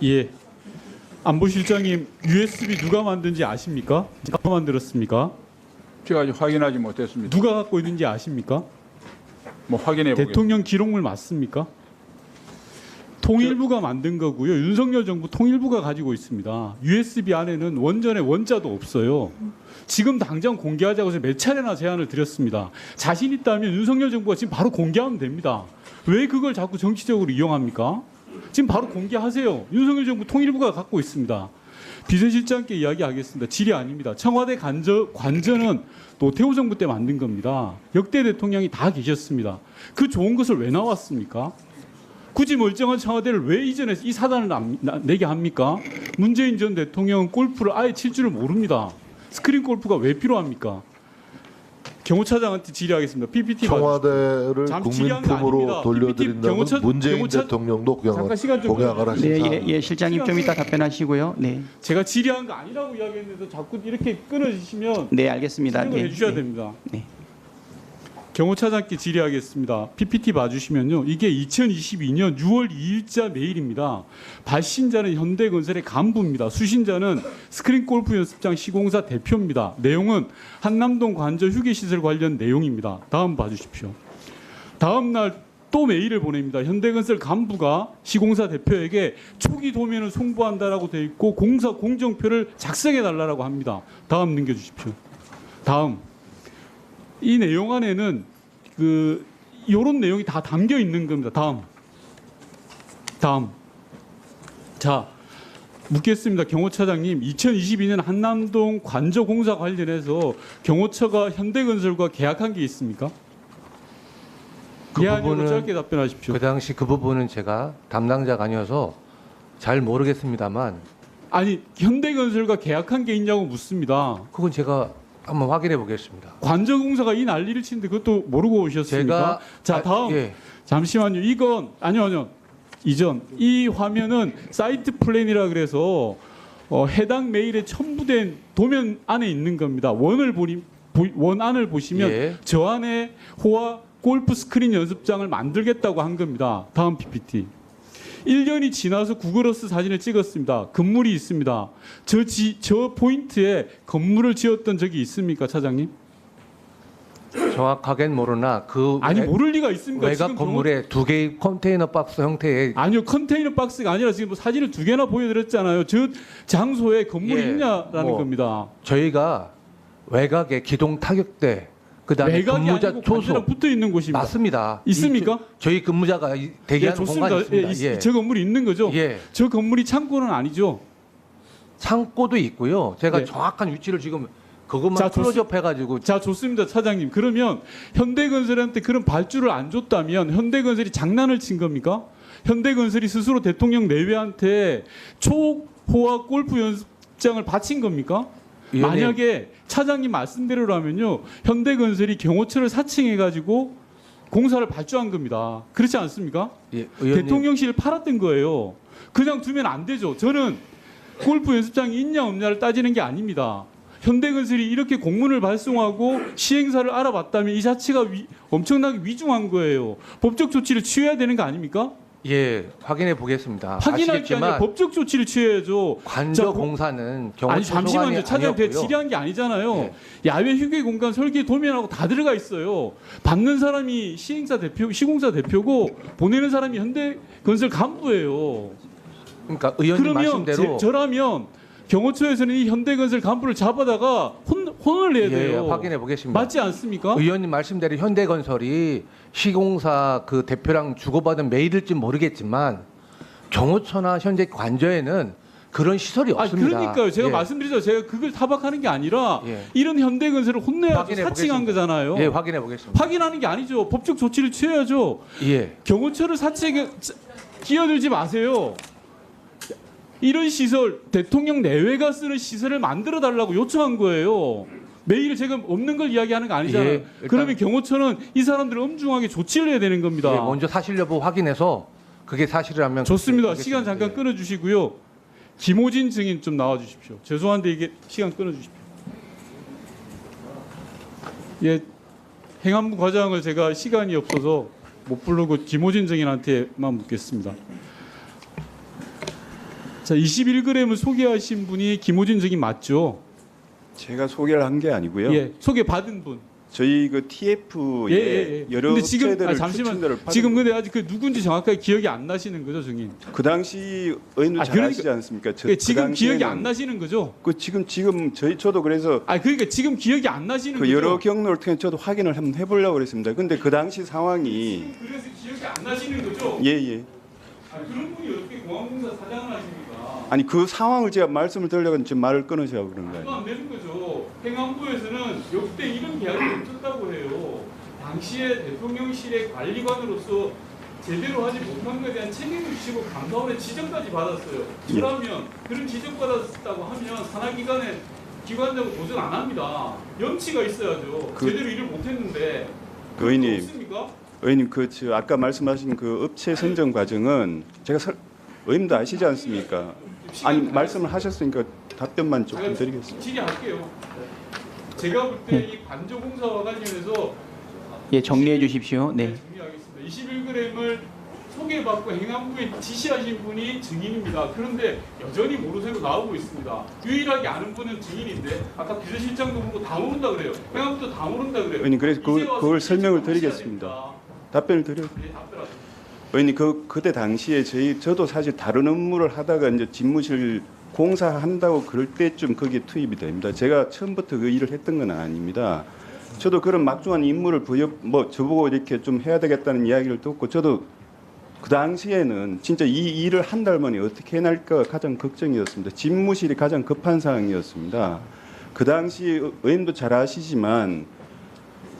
예, 안보실장님 USB 누가 만든지 아십니까? 누가 만들었습니까? 제가 아직 확인하지 못했습니다. 누가 갖고 있는지 아십니까? 뭐 확인해 보겠습니다. 대통령 기록물 맞습니까? 통일부가 만든 거고요. 윤석열 정부 통일부가 가지고 있습니다. USB 안에는 원전의 원자도 없어요. 지금 당장 공개하자고 해서 몇 차례나 제안을 드렸습니다. 자신 있다면 윤석열 정부가 지금 바로 공개하면 됩니다. 왜 그걸 자꾸 정치적으로 이용합니까? 지금 바로 공개하세요. 윤석열 정부 통일부가 갖고 있습니다. 비서실장께 이야기하겠습니다. 질의 아닙니다. 청와대 관저는 노태우 정부 때 만든 겁니다. 역대 대통령이 다 계셨습니다. 그 좋은 것을 왜 나왔습니까? 굳이 멀쩡한 청와대를 왜 이전에 이 사단을 내게 합니까? 문재인 전 대통령은 골프를 아예 칠 줄을 모릅니다. 스크린 골프가 왜 필요합니까? 경호차장한테 질의하겠습니다. PPT 청와대를 국민품으로 돌려드린다면 문재인 대통령도 공약을 하십니다. 네, 실장님 좀 이따 답변하시고요. 네. 제가 질의한 거 아니라고 이야기했는데 자꾸 이렇게 끊어주시면 네, 알겠습니다. 진행을 해주셔야 됩니다. 네. 경호차장께 질의하겠습니다. PPT 봐주시면요. 이게 2022년 6월 2일자 메일입니다. 발신자는 현대건설의 간부입니다. 수신자는 스크린 골프 연습장 시공사 대표입니다. 내용은 한남동 관저 휴게시설 관련 내용입니다. 다음 봐주십시오. 다음 날 또 메일을 보냅니다. 현대건설 간부가 시공사 대표에게 초기 도면을 송부한다라고 되어 있고 공사 공정표를 작성해 달라고 합니다. 다음 넘겨주십시오. 다음. 이 내용 안에는 이런 내용이 다 담겨 있는 겁니다. 다음. 자, 묻겠습니다. 경호차장님, 2022년 한남동 관저 공사 관련해서 경호처가 현대건설과 계약한 게 있습니까? 그 아니면 부분은 짧게 답변하십시오. 그 당시 그 부분은 제가 담당자가 아니어서 잘 모르겠습니다만. 아니, 현대건설과 계약한 게 있냐고 묻습니다. 그건 제가 한번 확인해 보겠습니다. 관저공사가 이 난리를 치는데 그것도 모르고 오셨습니까? 자, 다음. 예. 잠시만요. 이건 아니요. 이전 이 화면은 사이트 플랜이라 그래서 해당 메일에 첨부된 도면 안에 있는 겁니다. 원안을 보시면 예. 저 안에 호화 골프 스크린 연습장을 만들겠다고 한 겁니다. 다음 PPT. 1년이 지나서 구글어스 사진을 찍었습니다. 건물이 있습니다. 저 포인트에 건물을 지었던 적이 있습니까, 차장님? 정확하게는 모르나 그 아니 모를 리가 있습니까? 외곽 지금 건물에 두 개의 컨테이너 박스 형태의 아니요, 컨테이너 박스가 아니라 지금 뭐 사진을 2개나 보여드렸잖아요. 저 장소에 건물이 예, 있냐라는 뭐 겁니다. 저희가 외곽에 기동 타격대 그다음에 외곽이 근무자 아니고 초소 관제랑 붙어 있는 곳입니다. 맞습니다. 있습니다. 저희 근무자가 대기하는 좋습니다. 공간이 있습니다. 예, 저 건물이 있는 거죠. 예. 저 건물이 창고는 아니죠. 창고도 있고요. 제가 네. 정확한 위치를 지금 그것만 자, 클로즈업 해가지고 자, 좋습니다, 차장님. 그러면 현대건설한테 그런 발주를 안 줬다면 현대건설이 장난을 친 겁니까? 현대건설이 스스로 대통령 내외한테 초호화 골프 연습장을 바친 겁니까? 의원님. 만약에 차장님 말씀대로라면요, 현대건설이 경호처를 사칭해가지고 공사를 발주한 겁니다. 그렇지 않습니까? 예, 의원님. 대통령실을 팔았던 거예요. 그냥 두면 안 되죠. 저는 골프 연습장이 있냐 없냐를 따지는 게 아닙니다. 현대건설이 이렇게 공문을 발송하고 시행사를 알아봤다면 이 자체가 엄청나게 위중한 거예요. 법적 조치를 취해야 되는 거 아닙니까? 예, 확인해 보겠습니다. 확인할 게 아니라 아시겠지만 법적 조치를 취해야죠. 관저 공사는 경호 아니 잠시만요. 차장님 되게 질의한 게 아니잖아요. 예. 야외 휴게 공간 설계 도면하고 다 들어가 있어요. 받는 사람이 시행사 대표, 시공사 대표고 보내는 사람이 현대건설 간부예요. 그러니까 의원님 그러면 말씀대로 저라면 경호처에서는 이 현대건설 간부를 잡아다가 혼을 내야 예, 돼요. 확인해 보겠습니다. 맞지 않습니까? 의원님 말씀대로 현대건설이 시공사 그 대표랑 주고받은 메일일지 모르겠지만 경호처나 현재 관저에는 그런 시설이 아, 없습니다. 그러니까요. 제가 예. 말씀드리죠. 제가 그걸 타박하는 게 아니라 예. 이런 현대건설을 혼내야죠. 확인해 사칭한 보겠습니다. 거잖아요. 예, 확인해 보겠습니다. 확인하는 게 아니죠. 법적 조치를 취해야죠. 예. 경호처를 사칭에 끼어들지 마세요. 이런 시설, 대통령 내외가 쓰는 시설을 만들어 달라고 요청한 거예요. 메일을 제가 없는 걸 이야기하는 거 아니잖아요. 예, 일단- 그러면 경호처는 이 사람들을 엄중하게 조치를 해야 되는 겁니다. 예, 먼저 사실 여부 확인해서 그게 사실이라면 좋습니다. 그렇게 시간 하겠습니다. 잠깐 끊어주시고요. 김호진 증인 좀 나와주십시오. 죄송한데 이게 시간 끊어주십시오. 예, 행안부 과장을 제가 시간이 없어서 못 부르고 김호진 증인한테만 묻겠습니다. 자, 21g을 소개하신 분이 김호진 증인 맞죠? 제가 소개를 한 게 아니고요. 예, 소개 받은 분. 저희 그 TF에 예, 예. 여러 근데 지금 업체들을 잠시만 추천들을 받은 지금 근데 아직 그 누군지 정확하게 기억이 안 나시는 거죠, 증인? 그 당시 의원님 잘 그러니까- 아시지 않습니까? 그러니까 지금 기억이 당시에는 안 나시는 거죠? 그 지금 저도 그래서 아, 그러니까 지금 기억이 안 나시는 그 거죠? 여러 경로를 통해 저도 확인을 한번 해보려고 그랬습니다. 근데 그 당시 상황이 그래서 기억이 안 나시는 거죠? 예예. 아, 그런 분이 어떻게 공항공사 사장을 하십니까? 아니 그 상황을 제가 말씀을 드리려고 지금 말을 끊으셔 그런 말도 거예요. 안 되는 거죠. 행안부에서는 역대 이런 계약이 없었다고 해요. 당시에 대통령실의 관리관으로서 제대로 하지 못한 것에 대한 책임을 지고 감사원의 지적까지 받았어요. 예. 그러면 그런 지적받았다고 하면 산하기관에 기관장은 도전 안 합니다. 염치가 있어야죠. 제대로 일을 못했는데 그 의원님, 없습니까? 의원님 저 아까 말씀하신 그 업체 선정 과정은 제가 의원님도 아시지 않습니까? 아니 말씀을 하셨으니까 답변만 조금 드리겠습니다. 질의할게요. 제가 볼 때 이 관저공사와 관련해서 예, 정리해 주십시오. 네. 정리하겠습니다. 21g을 소개받고 행안부에 지시하신 분이 증인입니다. 그런데 여전히 모르쇠로 나오고 있습니다. 유일하게 아는 분은 증인인데 아까 비서실장도 보고 다 모른다 그래요. 행안부도 다 모른다 그래요. 의원님 그래서 이제 와서 그걸 지시 설명을 하셔야 드리겠습니다. 됩니다. 답변을 드려. 네, 답변하세요. 의원님 그때 당시에 저도 사실 다른 업무를 하다가 이제 집무실 공사한다고 그럴 때쯤 거기에 투입이 됩니다. 제가 처음부터 그 일을 했던 건 아닙니다. 저도 그런 막중한 임무를 저보고 이렇게 좀 해야 되겠다는 이야기를 듣고 저도 그 당시에는 진짜 이 일을 한 달 만에 어떻게 해낼까 가장 걱정이었습니다. 집무실이 가장 급한 상황이었습니다. 그 당시 의원도 잘 아시지만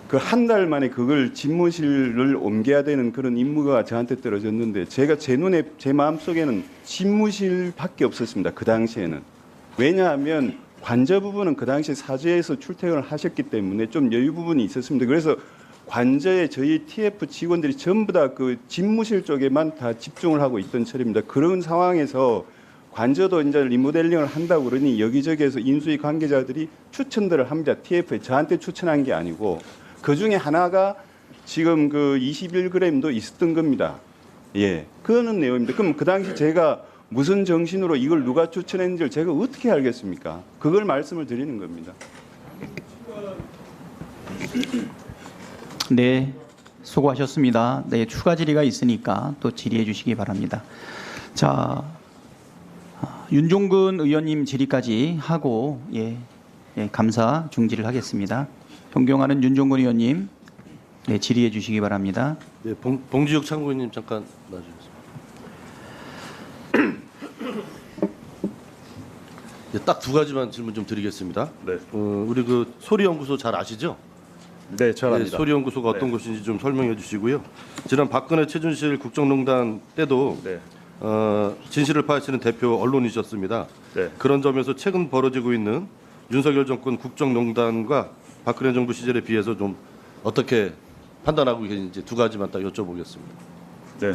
그 한 달 만에 그걸 집무실을 옮겨야 되는 그런 임무가 저한테 떨어졌는데 제가 제 눈에 제 마음속에는 집무실밖에 없었습니다. 그 당시에는. 왜냐하면 관저 부분은 그 당시 사저에서 출퇴근을 하셨기 때문에 좀 여유 부분이 있었습니다. 그래서 관저에 저희 TF 직원들이 전부 다 그 집무실 쪽에만 다 집중을 하고 있던 처리입니다. 그런 상황에서 관저도 이제 리모델링을 한다고 그러니 여기저기에서 인수위 관계자들이 추천들을 합니다. TF에 저한테 추천한 게 아니고 그 중에 하나가 지금 그 21g도 있었던 겁니다. 예, 그거는 내용입니다. 그럼 그 당시 제가 무슨 정신으로 이걸 누가 추천했는지를 제가 어떻게 알겠습니까? 그걸 말씀을 드리는 겁니다. 네, 수고하셨습니다. 네, 추가 질의가 있으니까 또 질의해 주시기 바랍니다. 자, 윤종근 의원님 질의까지 하고 감사 중지를 하겠습니다. 존경하는 윤종근 의원님, 네, 질의해 주시기 바랍니다. 네, 봉지욱 참고인님 잠깐 나와주세요. 네, 딱 두 가지만 질문 좀 드리겠습니다. 네. 우리 그 소리연구소 잘 아시죠? 네, 잘 압니다. 소리연구소가 어떤 곳인지 좀 설명해 주시고요. 지난 박근혜 최순실 국정농단 때도 진실을 파헤치는 대표 언론이셨습니다. 그런 점에서 최근 벌어지고 있는 윤석열 정권 국정농단과 박근혜 정부 시절에 비해서 좀 어떻게 판단하고 계신지 두 가지만 딱 여쭤보겠습니다. 네.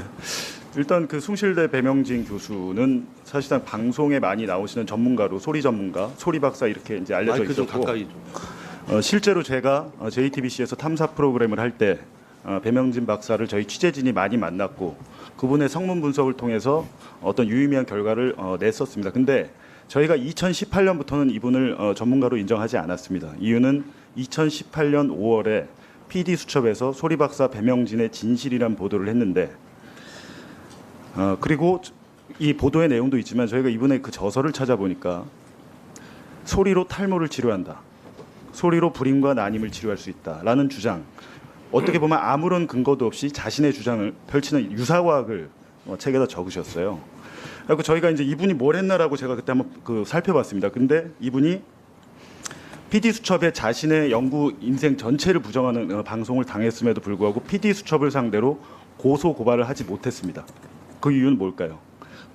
일단 그 숭실대 배명진 교수는 사실상 방송에 많이 나오시는 전문가로 소리 전문가, 소리 박사 이렇게 이제 알려져 마이크 좀 있었고 가까이 좀. 실제로 제가 JTBC에서 탐사 프로그램을 할 때 배명진 박사를 저희 취재진이 많이 만났고 그분의 성문 분석을 통해서 어떤 유의미한 결과를 냈었습니다. 근데 저희가 2018년부터는 이분을 전문가로 인정하지 않았습니다. 이유는 2018년 5월에 PD수첩에서 소리박사 배명진의 진실이란 보도를 했는데 그리고 이 보도의 내용도 있지만 저희가 이분의 그 저서를 찾아보니까 소리로 탈모를 치료한다. 소리로 불임과 난임을 치료할 수 있다라는 주장. 어떻게 보면 아무런 근거도 없이 자신의 주장을 펼치는 유사과학을 책에다 적으셨어요. 그리고 저희가 이제 이분이 뭘 했나라고 제가 그때 한번 살펴봤습니다. 근데 이분이 PD수첩에 자신의 연구 인생 전체를 부정하는 방송을 당했음에도 불구하고 PD수첩을 상대로 고소 고발을 하지 못했습니다. 그 이유는 뭘까요?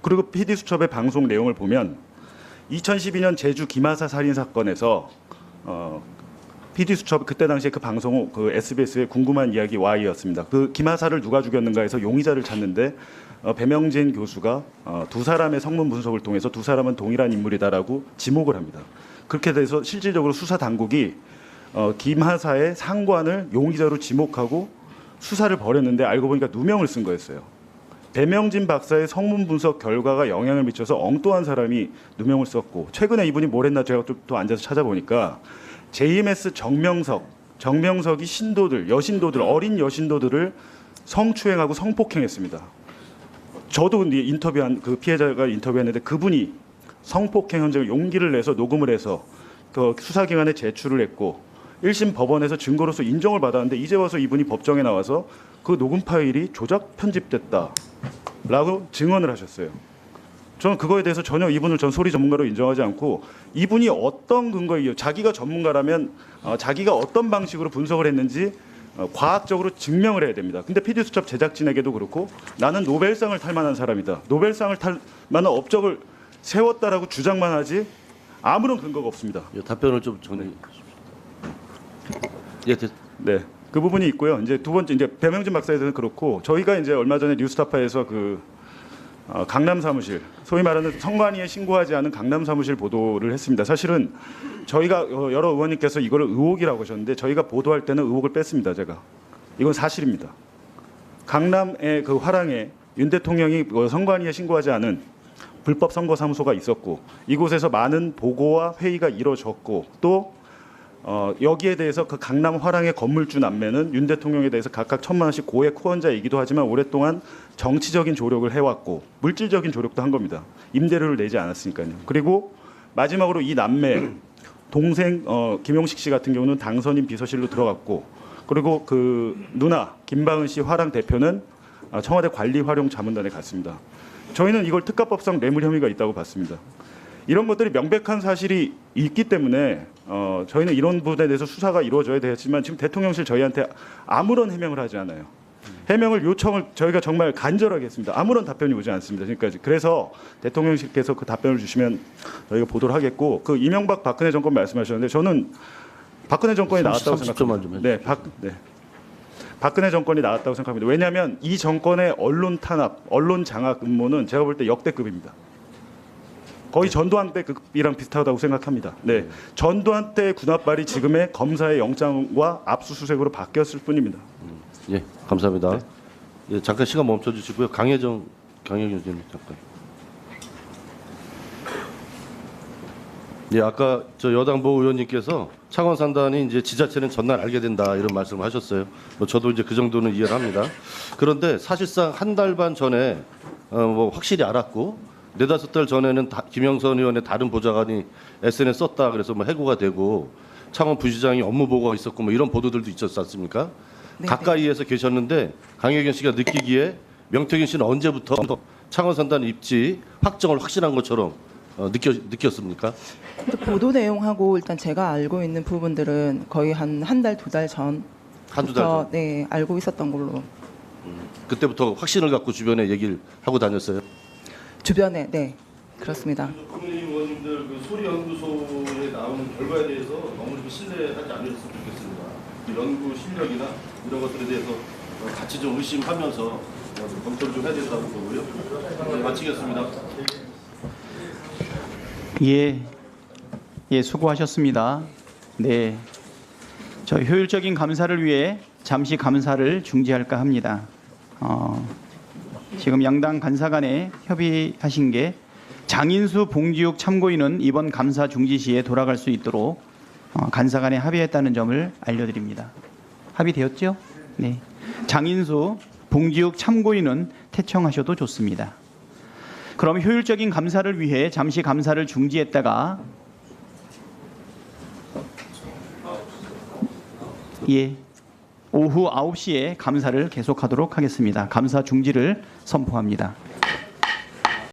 그리고 PD수첩의 방송 내용을 보면 2012년 제주 김하사 살인 사건에서 PD수첩 그때 당시에 그 방송 그 SBS의 궁금한 이야기 Y였습니다. 그 김하사를 누가 죽였는가 해서 용의자를 찾는데 배명진 교수가 두 사람의 성문 분석을 통해서 두 사람은 동일한 인물이다라고 지목을 합니다. 그렇게 돼서 실질적으로 수사 당국이 김하사의 상관을 용의자로 지목하고 수사를 벌였는데 알고 보니까 누명을 쓴 거였어요. 배명진 박사의 성문 분석 결과가 영향을 미쳐서 엉뚱한 사람이 누명을 썼고 최근에 이분이 뭘 했나 제가 또 앉아서 찾아보니까 JMS 정명석이 신도들, 여신도들, 어린 여신도들을 성추행하고 성폭행했습니다. 저도 인터뷰한 그 피해자가 인터뷰했는데 그분이 성폭행 현장을 용기를 내서 녹음을 해서 그 수사기관에 제출을 했고 1심 법원에서 증거로서 인정을 받았는데 이제 와서 이분이 법정에 나와서 그 녹음 파일이 조작 편집됐다라고 증언을 하셨어요. 저는 그거에 대해서 전혀 이분을 전 소리 전문가로 인정하지 않고 이분이 어떤 근거에 자기가 전문가라면 자기가 어떤 방식으로 분석을 했는지 과학적으로 증명을 해야 됩니다. 근데 PD수첩 제작진에게도 그렇고 나는 노벨상을 탈 만한 사람이다. 노벨상을 탈 만한 업적을 세웠다라고 주장만 하지 아무런 근거가 없습니다. 답변을 좀 전해 주십시오. 네, 그 부분이 있고요. 이제 두 번째 이제 배명진 박사에 대해서는 그렇고 저희가 이제 얼마 전에 뉴스타파에서 그 강남 사무실, 소위 말하는 선관위에 신고하지 않은 강남 사무실 보도를 했습니다. 사실은 저희가 여러 의원님께서 이거를 의혹이라고 하셨는데 저희가 보도할 때는 의혹을 뺐습니다. 제가 이건 사실입니다. 강남의 그 화랑에 윤 대통령이 선관위에 신고하지 않은 불법 선거사무소가 있었고 이곳에서 많은 보고와 회의가 이루어졌고 또 여기에 대해서 그 강남 화랑의 건물주 남매는 윤 대통령에 대해서 각각 1,000만 원씩 고액 후원자이기도 하지만 오랫동안 정치적인 조력을 해왔고 물질적인 조력도 한 겁니다. 임대료를 내지 않았으니까요. 그리고 마지막으로 이 남매 동생 김용식 씨 같은 경우는 당선인 비서실로 들어갔고 그리고 그 누나 김방은 씨 화랑 대표는 청와대 관리활용자문단에 갔습니다. 저희는 이걸 특가법상 뇌물 혐의가 있다고 봤습니다. 이런 것들이 명백한 사실이 있기 때문에 저희는 이런 부분에 대해서 수사가 이루어져야 되겠지만 지금 대통령실 저희한테 아무런 해명을 하지 않아요. 해명을 요청을 저희가 정말 간절하게 했습니다. 아무런 답변이 오지 않습니다. 지금까지. 그래서 대통령실께서 그 답변을 주시면 저희가 보도를 하겠고 그 이명박 박근혜 정권 말씀하셨는데 저는 박근혜 정권이 나왔다고 생각합니다. 박근혜 정권이 나왔다고 생각합니다. 왜냐하면 이 정권의 언론 탄압, 언론 장악 음모는 제가 볼 때 역대급입니다. 거의 전두환 때급이랑 비슷하다고 생각합니다. 네, 전두환 때 군합발이 지금의 검사의 영장과 압수수색으로 바뀌었을 뿐입니다. 예, 감사합니다. 예, 잠깐 시간 멈춰 주시고요. 강혜경 의원님 잠깐. 예, 아까 저 여당보 의원님께서 창원 산단이 이제 지자체는 전날 알게 된다 이런 말씀을 하셨어요. 뭐 저도 이제 그 정도는 이해를 합니다. 그런데 사실상 한 달 반 전에 뭐 확실히 알았고 4-5달 전에는 김영선 의원의 다른 보좌관이 SNS 썼다 그래서 뭐 해고가 되고 창원 부시장이 업무 보고가 있었고 뭐 이런 보도들도 있었지 않습니까? 네, 가까이에서 계셨는데 강혜경 씨가 느끼기에 명태균 씨는 언제부터 창원 산단 입지 확정을 확신한 것처럼 느꼈습니까? 근데 보도 내용하고 일단 제가 알고 있는 부분들은 거의 한 달, 2달 전. 한두 달 전. 네, 알고 있었던 걸로. 그때부터 확신을 갖고 주변에 얘기를 하고 다녔어요. 주변에, 네, 그렇습니다. 국민의힘 의원님들 그 소리연구소에 나오는 결과에 대해서 너무 좀 신뢰하지 않으셨으면 좋겠습니다. 그 연구 실력이나 이런 것들에 대해서 같이 좀 의심하면서 검토를 좀 해야 된다고 보고요. 네, 마치겠습니다. 예, 수고하셨습니다. 네, 저 효율적인 감사를 위해 잠시 감사를 중지할까 합니다. 지금 양당 간사 간에 협의하신 게 장인수 봉지욱 참고인은 이번 감사 중지 시에 돌아갈 수 있도록 간사 간에 합의했다는 점을 알려드립니다. 합의되었죠? 네. 장인수 봉지욱 참고인은 퇴청하셔도 좋습니다. 그럼 효율적인 감사를 위해 잠시 감사를 중지했다가 오후 9시에 감사를 계속하도록 하겠습니다. 감사 중지를 선포합니다.